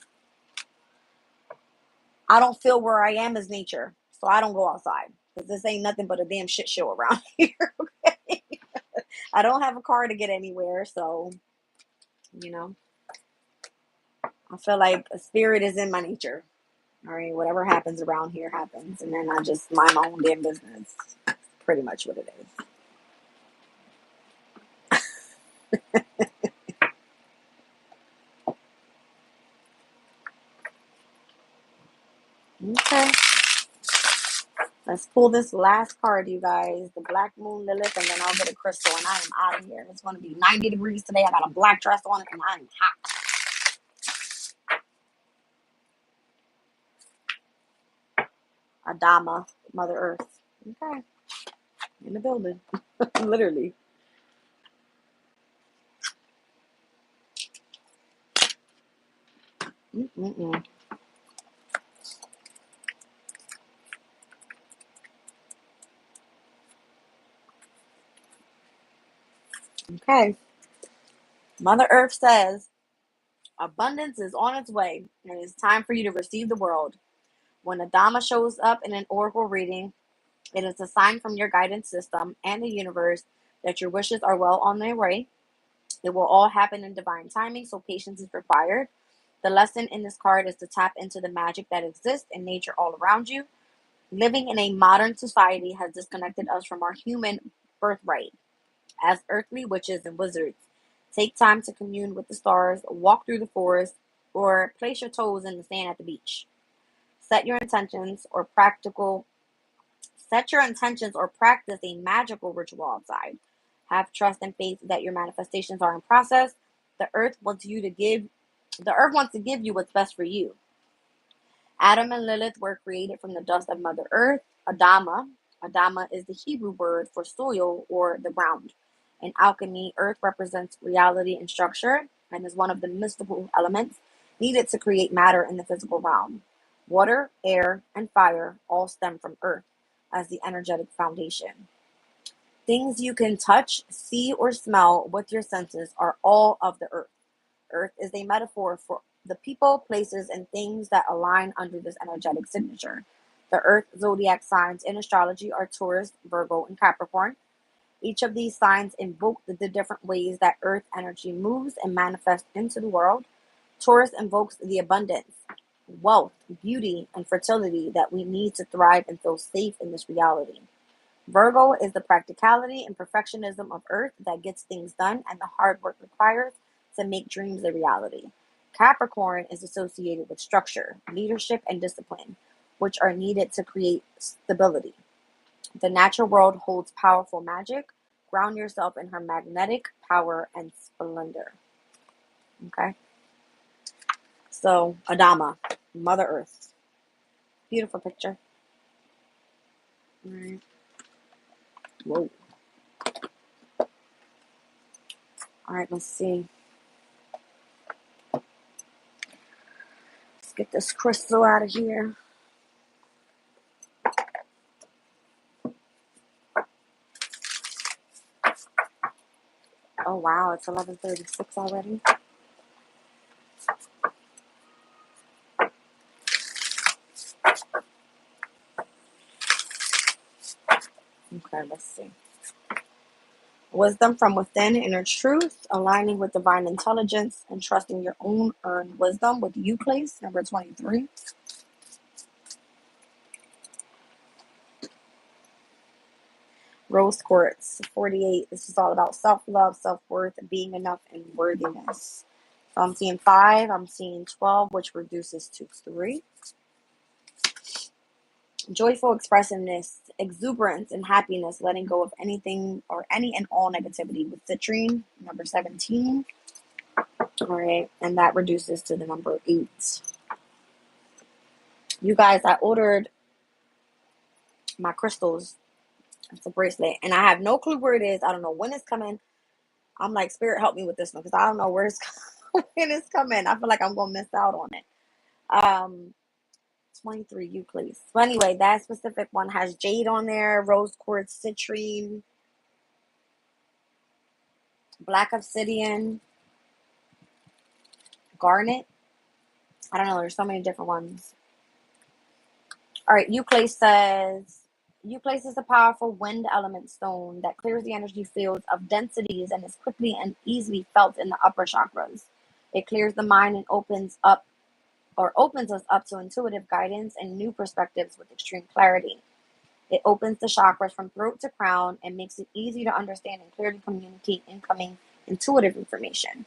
I don't feel where I am as nature, so I don't go outside because this ain't nothing but a damn shit show around here. Okay? I don't have a car to get anywhere, so you know, I feel like a spirit is in my nature. All right, whatever happens around here happens, and then I just mind my own damn business. Pretty much what it is. Okay. Let's pull this last card, you guys. The Black Moon Lilith, and then I'll get a crystal, and I am out of here. It's going to be 90 degrees today. I got a black dress on, and I'm hot. Adama, Mother Earth. Okay. In the building. Literally. Mm-mm-mm. Okay. Mother Earth says, abundance is on its way, and it's time for you to receive the world. When Adama shows up in an oracle reading, it is a sign from your guidance system and the universe that your wishes are well on their way. It will all happen in divine timing, so patience is required. The lesson in this card is to tap into the magic that exists in nature all around you. Living in a modern society has disconnected us from our human birthright as earthly witches and wizards. Take time to commune with the stars, walk through the forest, or place your toes in the sand at the beach. Set your intentions or practical Set your intentions or practice a magical ritual outside. Have trust and faith that your manifestations are in process. The earth wants to give you what's best for you. Adam and Lilith were created from the dust of Mother Earth. Adama is the Hebrew word for soil or the ground. In alchemy, earth represents reality and structure and is one of the mystical elements needed to create matter in the physical realm. Water, air, and fire all stem from earth as the energetic foundation. Things you can touch, see, or smell with your senses are all of the earth. Earth is a metaphor for the people, places, and things that align under this energetic signature. The earth zodiac signs in astrology are Taurus, Virgo, and Capricorn. Each of these signs invoke the different ways that earth energy moves and manifests into the world. Taurus invokes the abundance, wealth, beauty, and fertility that we need to thrive and feel safe in this reality. Virgo is the practicality and perfectionism of earth that gets things done and the hard work required to make dreams a reality. Capricorn is associated with structure, leadership, and discipline, which are needed to create stability. The natural world holds powerful magic. Ground yourself in her magnetic power and splendor. Okay? So, Adama, Mother Earth. Beautiful picture. All right. Whoa. All right, let's see. Let's get this crystal out of here. Oh, wow, it's 11:36 already. Okay, let's see. Wisdom from within, inner truth, aligning with divine intelligence, and trusting your own earned wisdom with Euclid, number 23. Rose quartz, 48. This is all about self-love, self-worth, being enough, and worthiness. So I'm seeing 5. I'm seeing 12, which reduces to 3. Joyful expressiveness, exuberance, and happiness, letting go of anything or any and all negativity with citrine, number 17. All right, and that reduces to the number 8. You guys, I ordered my crystals. It's a bracelet, and I have no clue where it is. I don't know when it's coming. I'm like, Spirit, help me with this one because I don't know where it's when it's coming. I feel like I'm gonna miss out on it. 23 Euclid. So anyway, that specific one has jade on there, rose quartz, citrine, black obsidian, garnet. I don't know. There's so many different ones. All right, Euclid is a powerful wind element stone that clears the energy fields of densities and is quickly and easily felt in the upper chakras. It clears the mind and opens us up to intuitive guidance and new perspectives with extreme clarity. It opens the chakras from throat to crown and makes it easy to understand and clearly communicate incoming intuitive information.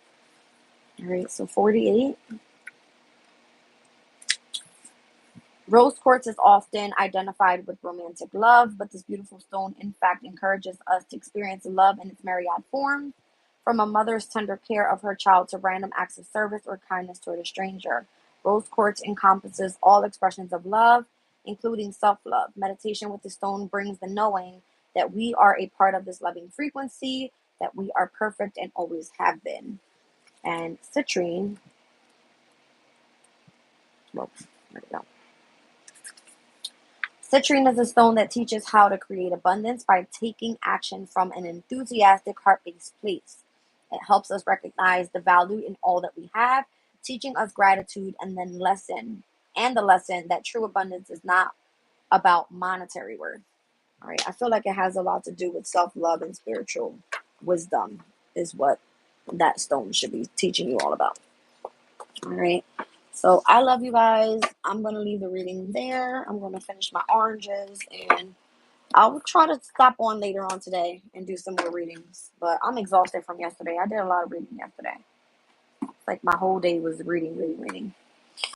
All right, so 48. Rose quartz is often identified with romantic love, but this beautiful stone, in fact, encourages us to experience love in its myriad forms, from a mother's tender care of her child to random acts of service or kindness toward a stranger. Rose quartz encompasses all expressions of love, including self-love. Meditation with the stone brings the knowing that we are a part of this loving frequency, that we are perfect and always have been. And citrine, well, there we go. Citrine is a stone that teaches how to create abundance by taking action from an enthusiastic, heart-based place. It helps us recognize the value in all that we have, teaching us gratitude and the lesson that true abundance is not about monetary worth. All right, I feel like it has a lot to do with self-love and spiritual wisdom is what that stone should be teaching you all about. All right. So I love you guys. I'm going to leave the reading there. I'm going to finish my oranges and I'll try to stop on later on today and do some more readings. But I'm exhausted from yesterday. I did a lot of reading yesterday. Like my whole day was reading.